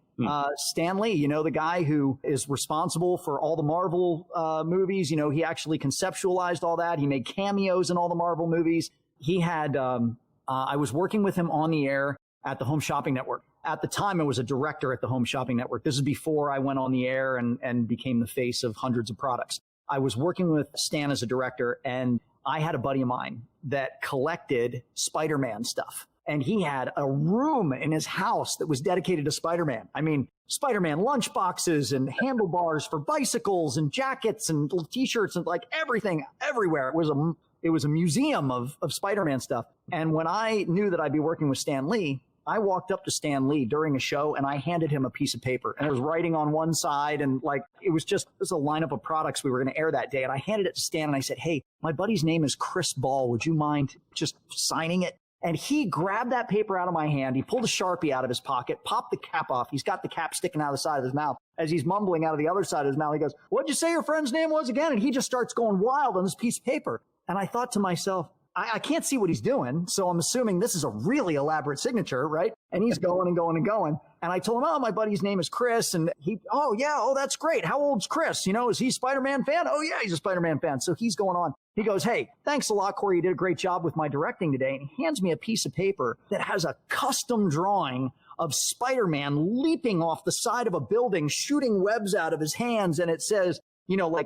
Stan Lee, you know, the guy who is responsible for all the Marvel movies. You know, he actually conceptualized all that. He made cameos in all the Marvel movies. He had, I was working with him on the air at the Home Shopping Network. At the time, I was a director at the Home Shopping Network. This is before I went on the air and became the face of hundreds of products. I was working with Stan as a director, and I had a buddy of mine that collected Spider-Man stuff. And he had a room in his house that was dedicated to Spider-Man. I mean, Spider-Man lunchboxes and handlebars for bicycles and jackets and T-shirts and like everything everywhere. It was a museum of Spider-Man stuff. And when I knew that I'd be working with Stan Lee, I walked up to Stan Lee during a show and I handed him a piece of paper, and it was writing on one side, and like it was a lineup of products we were going to air that day. And I handed it to Stan and I said, "Hey, my buddy's name is Chris Ball. Would you mind just signing it?" And he grabbed that paper out of my hand. He pulled a Sharpie out of his pocket, popped the cap off. He's got the cap sticking out of the side of his mouth. As he's mumbling out of the other side of his mouth, he goes, "What'd you say your friend's name was again?" And he just starts going wild on this piece of paper. And I thought to myself, I can't see what he's doing. So I'm assuming this is a really elaborate signature, right? And he's going and going and going. And I told him, oh, my buddy's name is Chris. And that's great. How old's Chris? Is he a Spider-Man fan? Oh, yeah, he's a Spider-Man fan. So he's going on. He goes, hey, thanks a lot, Cory. You did a great job with my directing today. And he hands me a piece of paper that has a custom drawing of Spider-Man leaping off the side of a building, shooting webs out of his hands. And it says,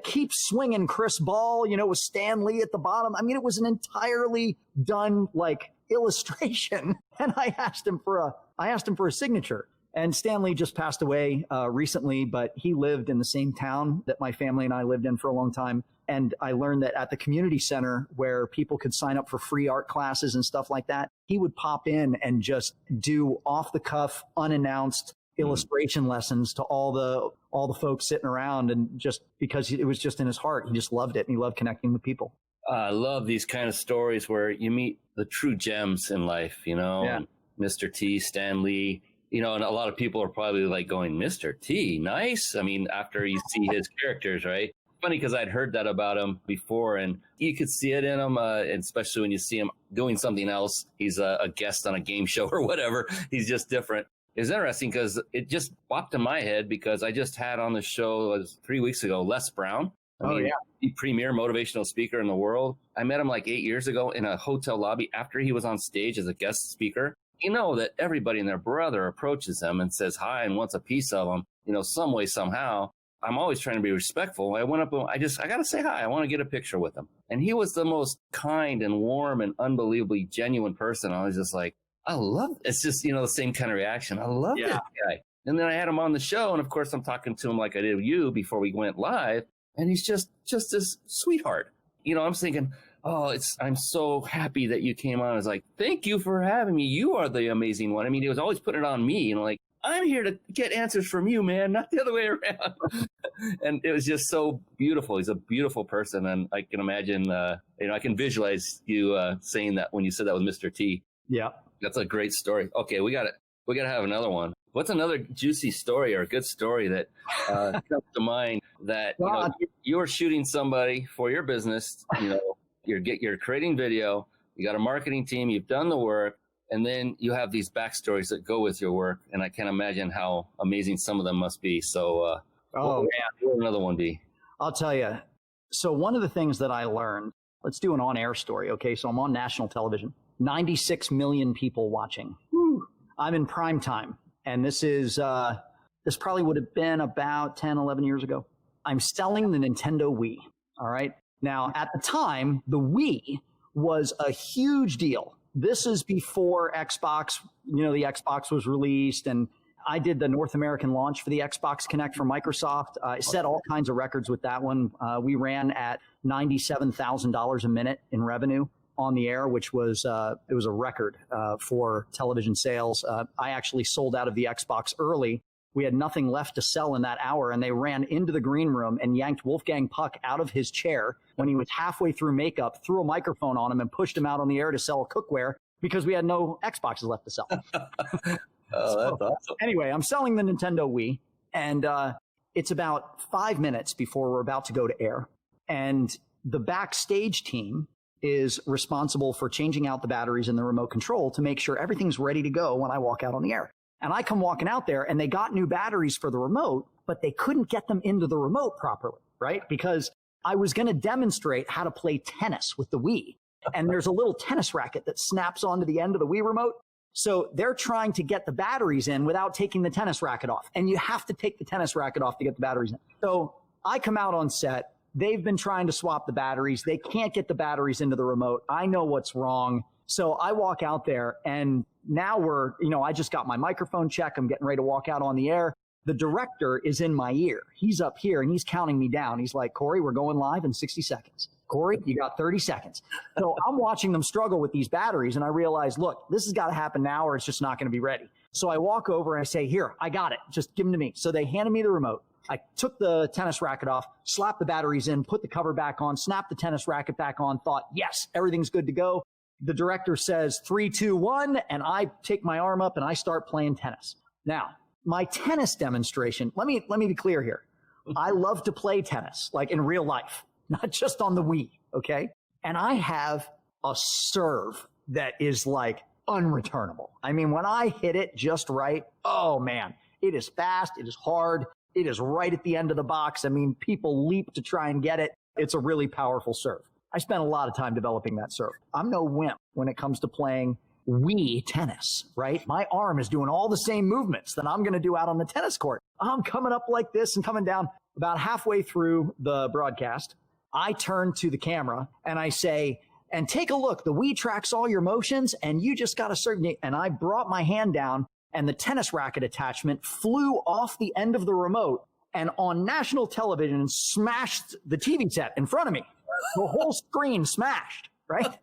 keep swinging, Chris Ball, with Stan Lee at the bottom. I mean, it was an entirely done illustration. And I asked him for a signature. And Stan Lee just passed away recently, but he lived in the same town that my family and I lived in for a long time. And I learned that at the community center where people could sign up for free art classes and stuff like that, he would pop in and just do off the cuff, unannounced illustration lessons to all the folks sitting around. And just because it was just in his heart, he just loved it. And he loved connecting with people. I love these kind of stories where you meet the true gems in life, Yeah. Mr. T, Stan Lee, and a lot of people are probably like going, Mr. T, nice. I mean, after you see his characters, right? Funny because I'd heard that about him before, and you could see it in him, especially when you see him doing something else. He's a guest on a game show or whatever. He's just different. It's interesting because it just popped in my head because I just had on the show 3 weeks ago, Les Brown. The premier motivational speaker in the world. I met him like 8 years ago in a hotel lobby after he was on stage as a guest speaker. That everybody and their brother approaches him and says hi and wants a piece of him, some way, somehow. I'm always trying to be respectful. I went up and I got to say hi. I want to get a picture with him. And he was the most kind and warm and unbelievably genuine person. I was just like, I love it. It's just, the same kind of reaction. I love this guy. And then I had him on the show. And of course, I'm talking to him like I did with you before we went live. And he's just this sweetheart. I'm thinking, I'm so happy that you came on. I was like, thank you for having me. You are the amazing one. I mean, he was always putting it on me, I'm here to get answers from you, man, not the other way around. And it was just so beautiful. He's a beautiful person. And I can imagine, I can visualize you saying that when you said that with Mr. T. Yeah. That's a great story. Okay, we got to have another one. What's another juicy story or a good story that comes to mind that you're shooting somebody for your business, you're creating video, you got a marketing team, you've done the work, and then you have these backstories that go with your work, and I can't imagine how amazing some of them must be. So, what would another one be? I'll tell you. So one of the things that I learned, let's do an on-air story, okay? So I'm on national television, 96 million people watching. Woo. I'm in prime time, and this probably would have been about 10, 11 years ago. I'm selling the Nintendo Wii, all right? Now, at the time, the Wii was a huge deal. This is before Xbox, the Xbox was released, and I did the North American launch for the Xbox Connect for Microsoft. I set all kinds of records with that one. We ran at $97,000 a minute in revenue on the air, which was it was a record for television sales. I actually sold out of the Xbox early. We had nothing left to sell in that hour, and they ran into the green room and yanked Wolfgang Puck out of his chair when he was halfway through makeup, threw a microphone on him, and pushed him out on the air to sell cookware because we had no Xboxes left to sell. That's awesome. Anyway, I'm selling the Nintendo Wii, and it's about 5 minutes before we're about to go to air. And the backstage team is responsible for changing out the batteries in the remote control to make sure everything's ready to go when I walk out on the air. And I come walking out there, and they got new batteries for the remote, but they couldn't get them into the remote properly, right? Because I was going to demonstrate how to play tennis with the Wii. And there's a little tennis racket that snaps onto the end of the Wii remote. So they're trying to get the batteries in without taking the tennis racket off. And you have to take the tennis racket off to get the batteries in. So I come out on set. They've been trying to swap the batteries. They can't get the batteries into the remote. I know what's wrong. So I walk out there, and now I just got my microphone check. I'm getting ready to walk out on the air. The director is in my ear. He's up here, and he's counting me down. He's like, Cory, we're going live in 60 seconds. Cory, you got 30 seconds. So I'm watching them struggle with these batteries, and I realize, look, this has got to happen now or it's just not going to be ready. So I walk over and I say, here, I got it. Just give them to me. So they handed me the remote. I took the tennis racket off, slapped the batteries in, put the cover back on, snapped the tennis racket back on, thought, yes, everything's good to go. The director says 3, 2, 1, and I take my arm up and I start playing tennis. Now, my tennis demonstration, let me be clear here. I love to play tennis, like in real life, not just on the Wii, okay? And I have a serve that is like unreturnable. I mean, when I hit it just right, oh man, it is fast. It is hard. It is right at the end of the box. I mean, people leap to try and get it. It's a really powerful serve. I spent a lot of time developing that serve. I'm no wimp when it comes to playing Wii tennis, right? My arm is doing all the same movements that I'm going to do out on the tennis court. I'm coming up like this and coming down. About halfway through the broadcast, I turn to the camera and I say, and take a look, the Wii tracks all your motions and you just got a certain, and I brought my hand down and the tennis racket attachment flew off the end of the remote and on national television smashed the TV set in front of me. The whole screen smashed, right?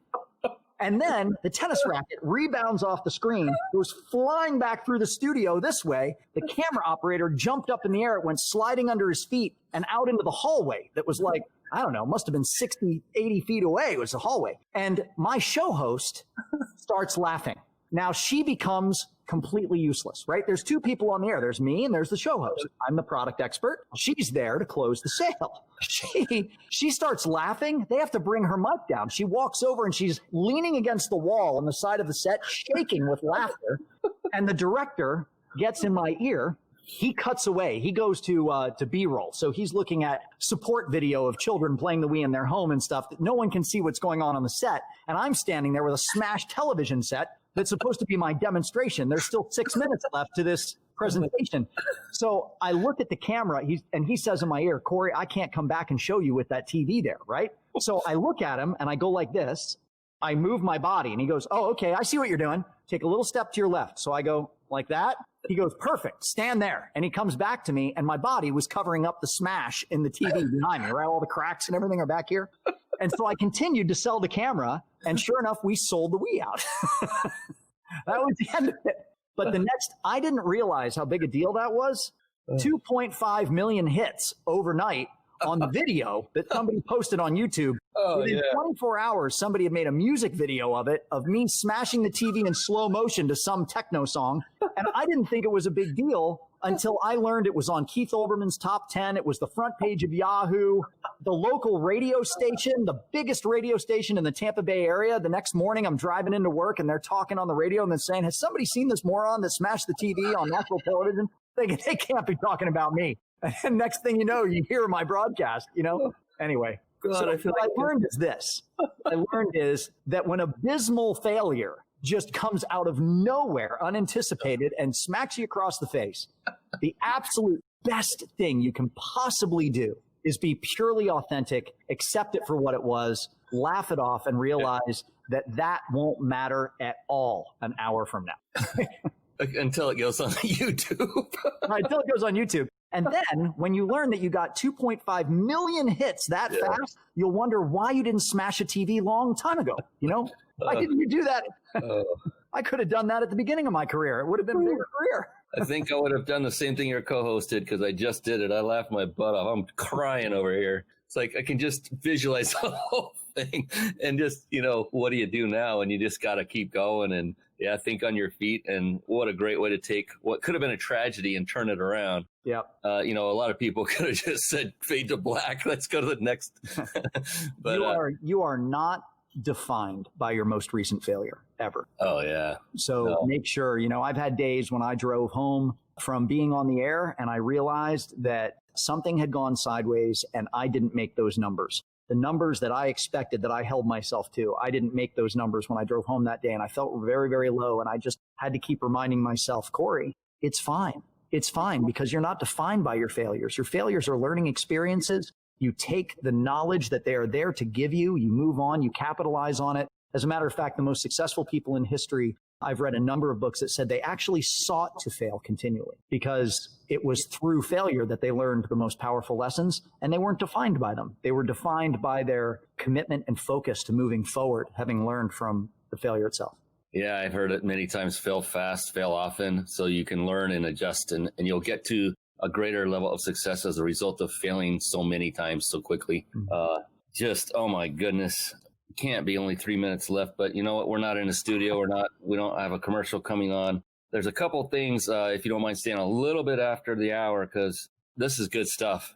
And then the tennis racket rebounds off the screen, goes flying back through the studio this way. The camera operator jumped up in the air. It went sliding under his feet and out into the hallway that was like, I don't know, must have been 60, 80 feet away. It was a hallway. And my show host starts laughing. Now she becomes completely useless, right? There's two people on the air. There's me and there's the show host. I'm the product expert. She's there to close the sale. She starts laughing. They have to bring her mic down. She walks over and she's leaning against the wall on the side of the set, shaking with laughter. And the director gets in my ear. He cuts away. He goes to B-roll. So he's looking at support video of children playing the Wii in their home and stuff that no one can see what's going on the set. And I'm standing there with a smashed television set that's supposed to be my demonstration. There's still 6 minutes left to this presentation. So I look at the camera and he says in my ear, Cory, I can't come back and show you with that TV there, right? So I look at him and I go like this. I move my body and he goes, oh, okay, I see what you're doing. Take a little step to your left. So I go like that. He goes, perfect, stand there. And he comes back to me and my body was covering up the smash in the TV behind me, right? All the cracks and everything are back here. And so I continued to sell the camera, and sure enough, we sold the Wii out. That was the end of it. But the next, I didn't realize how big a deal that was. 2.5 million hits overnight on the video that somebody posted on YouTube. Within 24 hours, somebody had made a music video of it, of me smashing the TV in slow motion to some techno song. And I didn't think it was a big deal until I learned it was on Keith Olbermann's top 10. It was the front page of Yahoo, the local radio station, the biggest radio station in the Tampa Bay area. The next morning, I'm driving into work and they're talking on the radio and then saying, has somebody seen this moron that smashed the TV on national television? Thinking they can't be talking about me. And next thing you know, you hear my broadcast, you know? Anyway, God, so I feel what I learned is this. I learned is that when abysmal failure just comes out of nowhere, unanticipated, and smacks you across the face, the absolute best thing you can possibly do is be purely authentic, accept it for what it was, laugh it off, and realize that won't matter at all an hour from now. Until it goes on YouTube. Right, until it goes on YouTube. And then when you learn that you got 2.5 million hits that fast, you'll wonder why you didn't smash a TV long time ago. You know, why didn't you do that? I could have done that at the beginning of my career. It would have been a bigger career. I think I would have done the same thing your co-host did because I just did it. I laughed my butt off. I'm crying over here. It's like I can just visualize the whole thing and just, you know, what do you do now? And you just got to keep going and think on your feet. And what a great way to take what could have been a tragedy and turn it around. Yeah. You know, a lot of people could have just said fade to black. Let's go to the next. But you are not defined by your most recent failure ever. Oh, yeah. So make sure, you know, I've had days when I drove home from being on the air and I realized that something had gone sideways and I didn't make those numbers. The numbers that I expected that I held myself to, I didn't make those numbers when I drove home that day. And I felt very, very low. And I just had to keep reminding myself, Cory, it's fine. It's fine because you're not defined by your failures. Your failures are learning experiences. You take the knowledge that they are there to give you. You move on. You capitalize on it. As a matter of fact, the most successful people in history, I've read a number of books that said they actually sought to fail continually because it was through failure that they learned the most powerful lessons, and they weren't defined by them. They were defined by their commitment and focus to moving forward, having learned from the failure itself. Yeah, I've heard it many times, fail fast, fail often, so you can learn and adjust, and you'll get to a greater level of success as a result of failing so many times so quickly. Oh my goodness. Can't be only 3 minutes left, but you know what? We're not in a studio. We don't have a commercial coming on. There's a couple things, if you don't mind staying a little bit after the hour, because this is good stuff.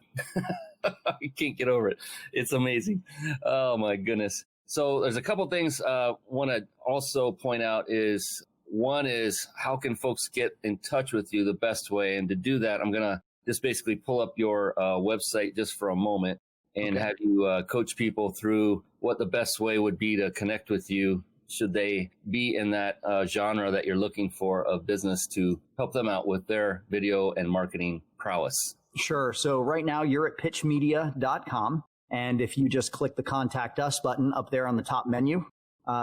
You can't get over it. It's amazing. Oh my goodness. So there's a couple things I want to also point out is one is how can folks get in touch with you the best way? And to do that, I'm going to just basically pull up your website just for a moment and have you coach people through what the best way would be to connect with you should they be in that genre that you're looking for of business to help them out with their video and marketing prowess. Sure. So right now you're at pitchmedia.com. And if you just click the Contact Us button up there on the top menu,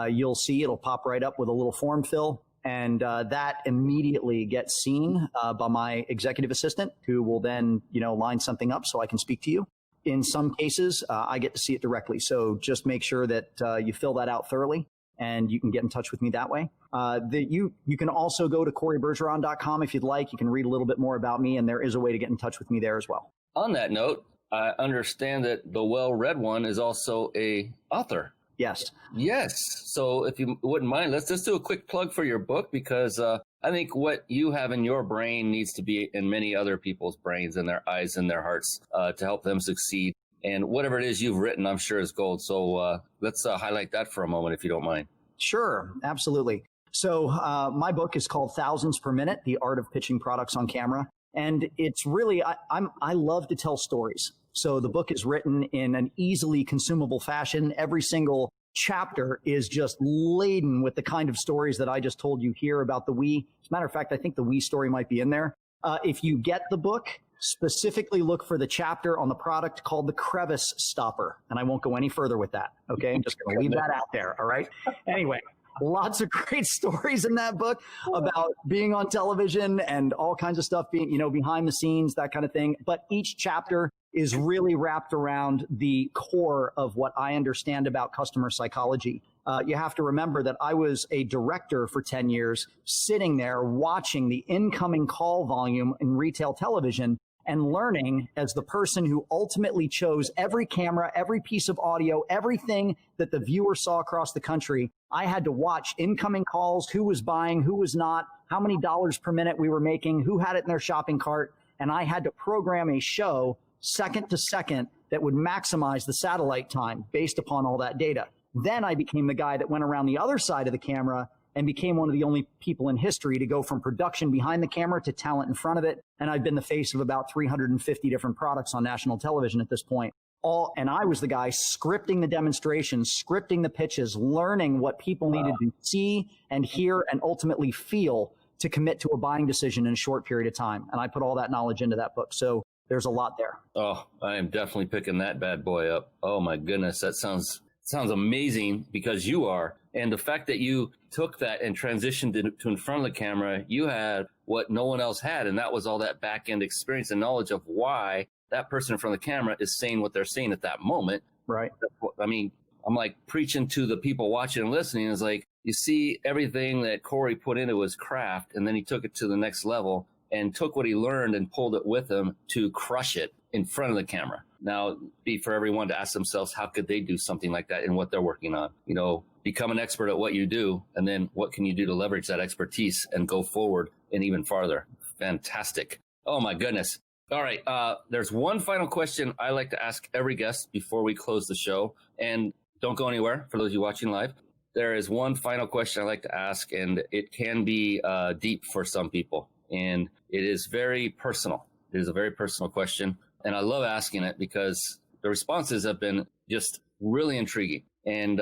you'll see it'll pop right up with a little form fill. And that immediately gets seen by my executive assistant, who will then, line something up so I can speak to you. In some cases, I get to see it directly. So just make sure that you fill that out thoroughly, and you can get in touch with me that way. You can also go to CoryBergeron.com if you'd like. You can read a little bit more about me, and there is a way to get in touch with me there as well. On that note, I understand that the well-read one is also a author. Yes. Yes. So if you wouldn't mind, let's just do a quick plug for your book, because I think what you have in your brain needs to be in many other people's brains and their eyes and their hearts to help them succeed. And whatever it is you've written, I'm sure is gold. So let's highlight that for a moment, if you don't mind. Sure. Absolutely. So my book is called Thousands Per Minute, The Art of Pitching Products on Camera. And it's really, I love to tell stories. So the book is written in an easily consumable fashion. Every single chapter is just laden with the kind of stories that I just told you here about the Wii. As a matter of fact, I think the Wii story might be in there. If you get the book, specifically look for the chapter on the product called the crevice stopper. And I won't go any further with that. Okay. I'm just going to leave that out there. All right. Anyway, lots of great stories in that book about being on television and all kinds of stuff being, behind the scenes, that kind of thing. But each chapter is really wrapped around the core of what I understand about customer psychology. You have to remember that I was a director for 10 years, sitting there watching the incoming call volume in retail television and learning as the person who ultimately chose every camera, every piece of audio, everything that the viewer saw across the country. I had to watch incoming calls, who was buying, who was not, how many dollars per minute we were making, who had it in their shopping cart. And I had to program a show second to second that would maximize the satellite time based upon all that data. Then I became the guy that went around the other side of the camera and became one of the only people in history to go from production behind the camera to talent in front of it. And I've been the face of about 350 different products on national television at this point. And I was the guy scripting the demonstrations, scripting the pitches, learning what people needed to see and hear and ultimately feel to commit to a buying decision in a short period of time. And I put all that knowledge into that book. So there's a lot there. Oh, I am definitely picking that bad boy up. Oh my goodness. That sounds amazing, because you are. And the fact that you took that and transitioned to in front of the camera, you had what no one else had. And that was all that back end experience and knowledge of why that person in front of the camera is saying what they're saying at that moment. Right. I mean, I'm like preaching to the people watching and listening. It's like, you see everything that Cory put into his craft, and then he took it to the next level and took what he learned and pulled it with him to crush it in front of the camera. Now, be for everyone to ask themselves, how could they do something like that in what they're working on? Become an expert at what you do, and then what can you do to leverage that expertise and go forward and even farther? Fantastic. Oh my goodness. All right. There's one final question I like to ask every guest before we close the show, and don't go anywhere for those of you watching live. There is one final question I like to ask, and it can be deep for some people, and it is very personal. It is a very personal question. And I love asking it because the responses have been just really intriguing. And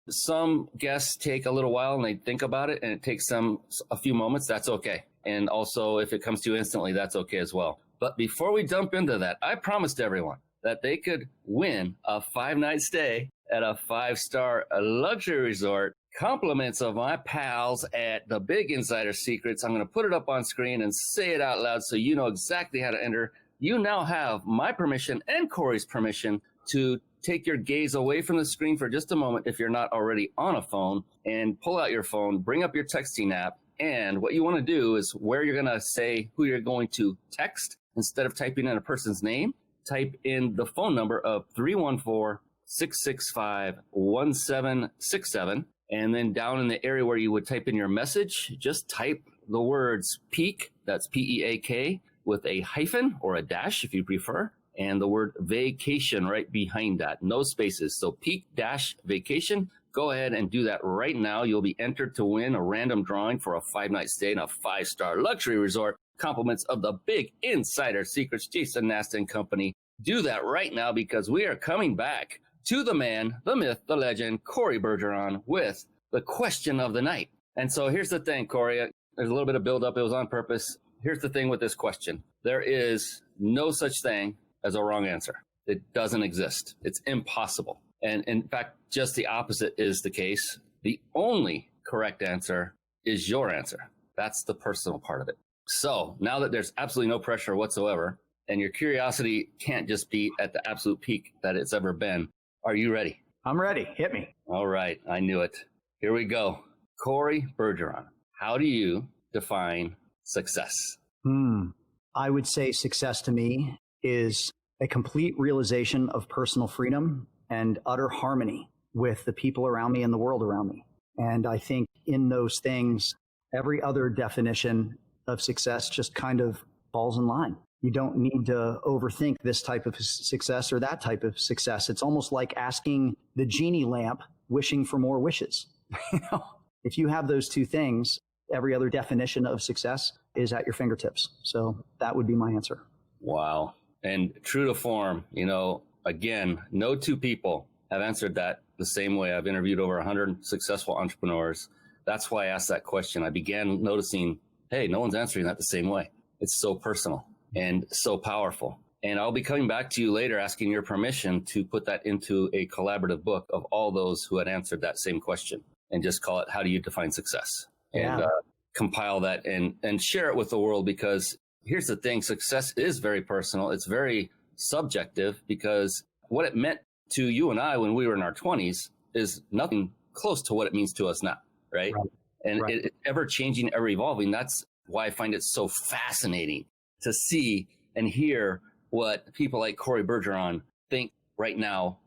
some guests take a little while and they think about it, and it takes them a few moments. That's okay. And also, if it comes to you instantly, that's okay as well. But before we jump into that, I promised everyone that they could win a 5-night stay at a 5-star luxury resort. Compliments of my pals at the Big Insider Secrets. I'm going to put it up on screen and say it out loud so you know exactly how to enter. You now have my permission and Cory's permission to take your gaze away from the screen for just a moment if you're not already on a phone, and pull out your phone, bring up your texting app. And what you want to do is where you're going to say who you're going to text, instead of typing in a person's name, type in the phone number of 314-665-1767. And then down in the area where you would type in your message, just type the words peak, that's P-E-A-K, with a hyphen or a dash if you prefer, and the word vacation right behind that. No spaces. So peak-vacation. Go ahead and do that right now. You'll be entered to win a random drawing for a 5-night stay in a 5-star luxury resort. Compliments of the big insider secrets, Jason Nasta and Company. Do that right now because we are coming back to the man, the myth, the legend, Cory Bergeron with the question of the night. And so here's the thing, Cory. There's a little bit of buildup. It was on purpose. Here's the thing with this question. There is no such thing as a wrong answer. It doesn't exist. It's impossible. And in fact, just the opposite is the case. The only correct answer is your answer. That's the personal part of it. So now that there's absolutely no pressure whatsoever, and your curiosity can't just be at the absolute peak that it's ever been, are you ready? I'm ready. Hit me. All right. I knew it. Here we go. Cory Bergeron, how do you define success? I would say success to me is a complete realization of personal freedom and utter harmony with the people around me and the world around me. And I think in those things, every other definition of success just kind of falls in line. You don't need to overthink this type of success or that type of success. It's almost like asking the genie lamp, wishing for more wishes. If you have those two things, every other definition of success is at your fingertips. So that would be my answer. Wow. And true to form, again, no two people have answered that the same way. I've interviewed over 100 successful entrepreneurs. That's why I asked that question. I began noticing, hey, no one's answering that the same way. It's so personal and so powerful. And I'll be coming back to you later asking your permission to put that into a collaborative book of all those who had answered that same question and just call it, how do you define success? And compile that and share it with the world, because here's the thing, success is very personal. It's very subjective, because what it meant to you and I when we were in our 20s is nothing close to what it means to us now, right? And it's ever changing, ever evolving. That's why I find it so fascinating to see and hear what people like Cory Bergeron think right now.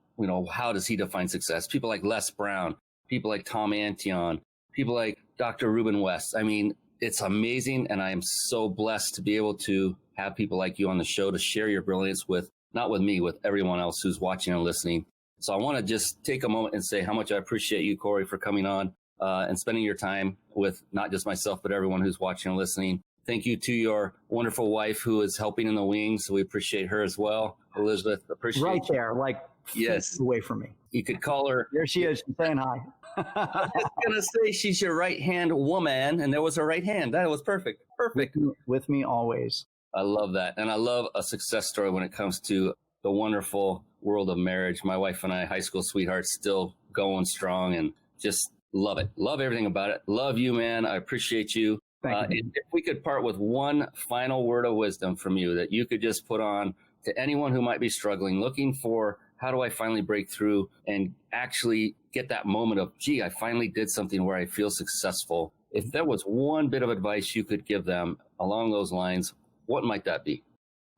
How does he define success? People like Les Brown, people like Tom Antion, people like Dr. Ruben West. I mean, it's amazing. And I am so blessed to be able to have people like you on the show to share your brilliance with, not with me, with everyone else who's watching and listening. So I want to just take a moment and say how much I appreciate you, Cory, for coming on and spending your time with not just myself, but everyone who's watching and listening. Thank you to your wonderful wife who is helping in the wings. We appreciate her as well. Elizabeth, appreciate right you. there, like yes, away from me. You could call her. There she is. She's saying hi. I was going to say she's your right-hand woman, and there was her right hand. That was perfect. Perfect. With me always. I love that. And I love a success story when it comes to the wonderful world of marriage. My wife and I, high school sweethearts, still going strong, and just love it. Love everything about it. Love you, man. I appreciate you. Thank you. If we could part with one final word of wisdom from you that you could just put on to anyone who might be struggling, looking for how do I finally break through and actually get that moment of, gee, I finally did something where I feel successful. If there was one bit of advice you could give them along those lines, what might that be?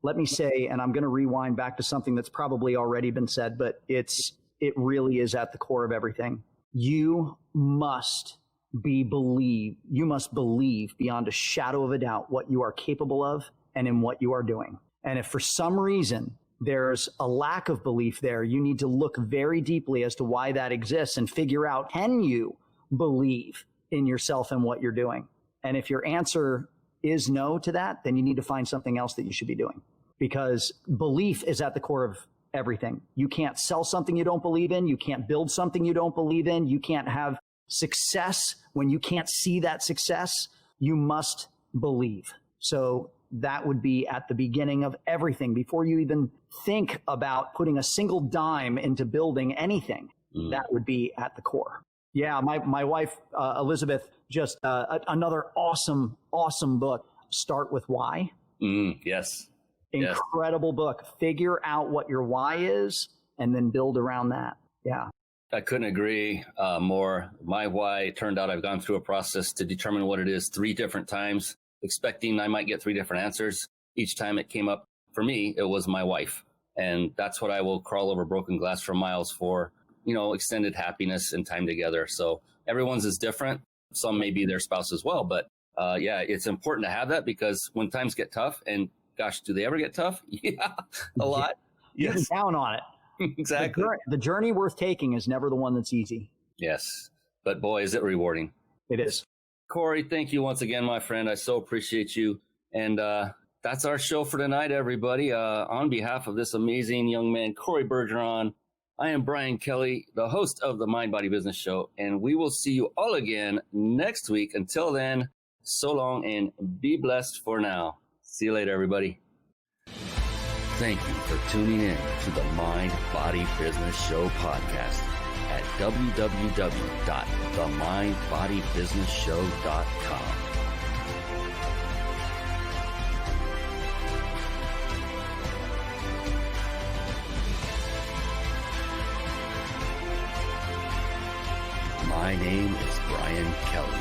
Let me say, and I'm going to rewind back to something that's probably already been said, but it really is at the core of everything. You must believe beyond a shadow of a doubt what you are capable of and in what you are doing. And if for some reason there's a lack of belief there, you need to look very deeply as to why that exists and figure out, can you believe in yourself and what you're doing? And if your answer is no to that, then you need to find something else that you should be doing, because belief is at the core of everything. You can't sell something you don't believe in. You can't build something you don't believe in. You can't have success when you can't see that success. You must believe. So that would be at the beginning of everything. Before you even think about putting a single dime into building anything, that would be at the core. Yeah, my wife, Elizabeth, just another awesome book, Start With Why. Yes. Incredible book. Figure out what your why is and then build around that. Yeah. I couldn't agree more. My why, turned out I've gone through a process to determine what it is 3 different times, expecting I might get 3 different answers. Each time it came up, for me, it was my wife. And that's what I will crawl over broken glass for miles for, extended happiness and time together. So everyone's is different. Some may be their spouse as well. But it's important to have that, because when times get tough, and gosh, do they ever get tough? Yeah, a lot. Get Yes, down on it. exactly. The journey worth taking is never the one that's easy. Yes, but boy, is it rewarding. It is. Cory, thank you once again, my friend. I so appreciate you. And that's our show for tonight, everybody. On behalf of this amazing young man, Cory Bergeron, I am Brian Kelly, the host of the Mind Body Business Show, and we will see you all again next week. Until then, so long and be blessed for now. See you later, everybody. Thank you for tuning in to the Mind Body Business Show podcast at www.themindbodybusinessshow.com. My name is Brian Kelly.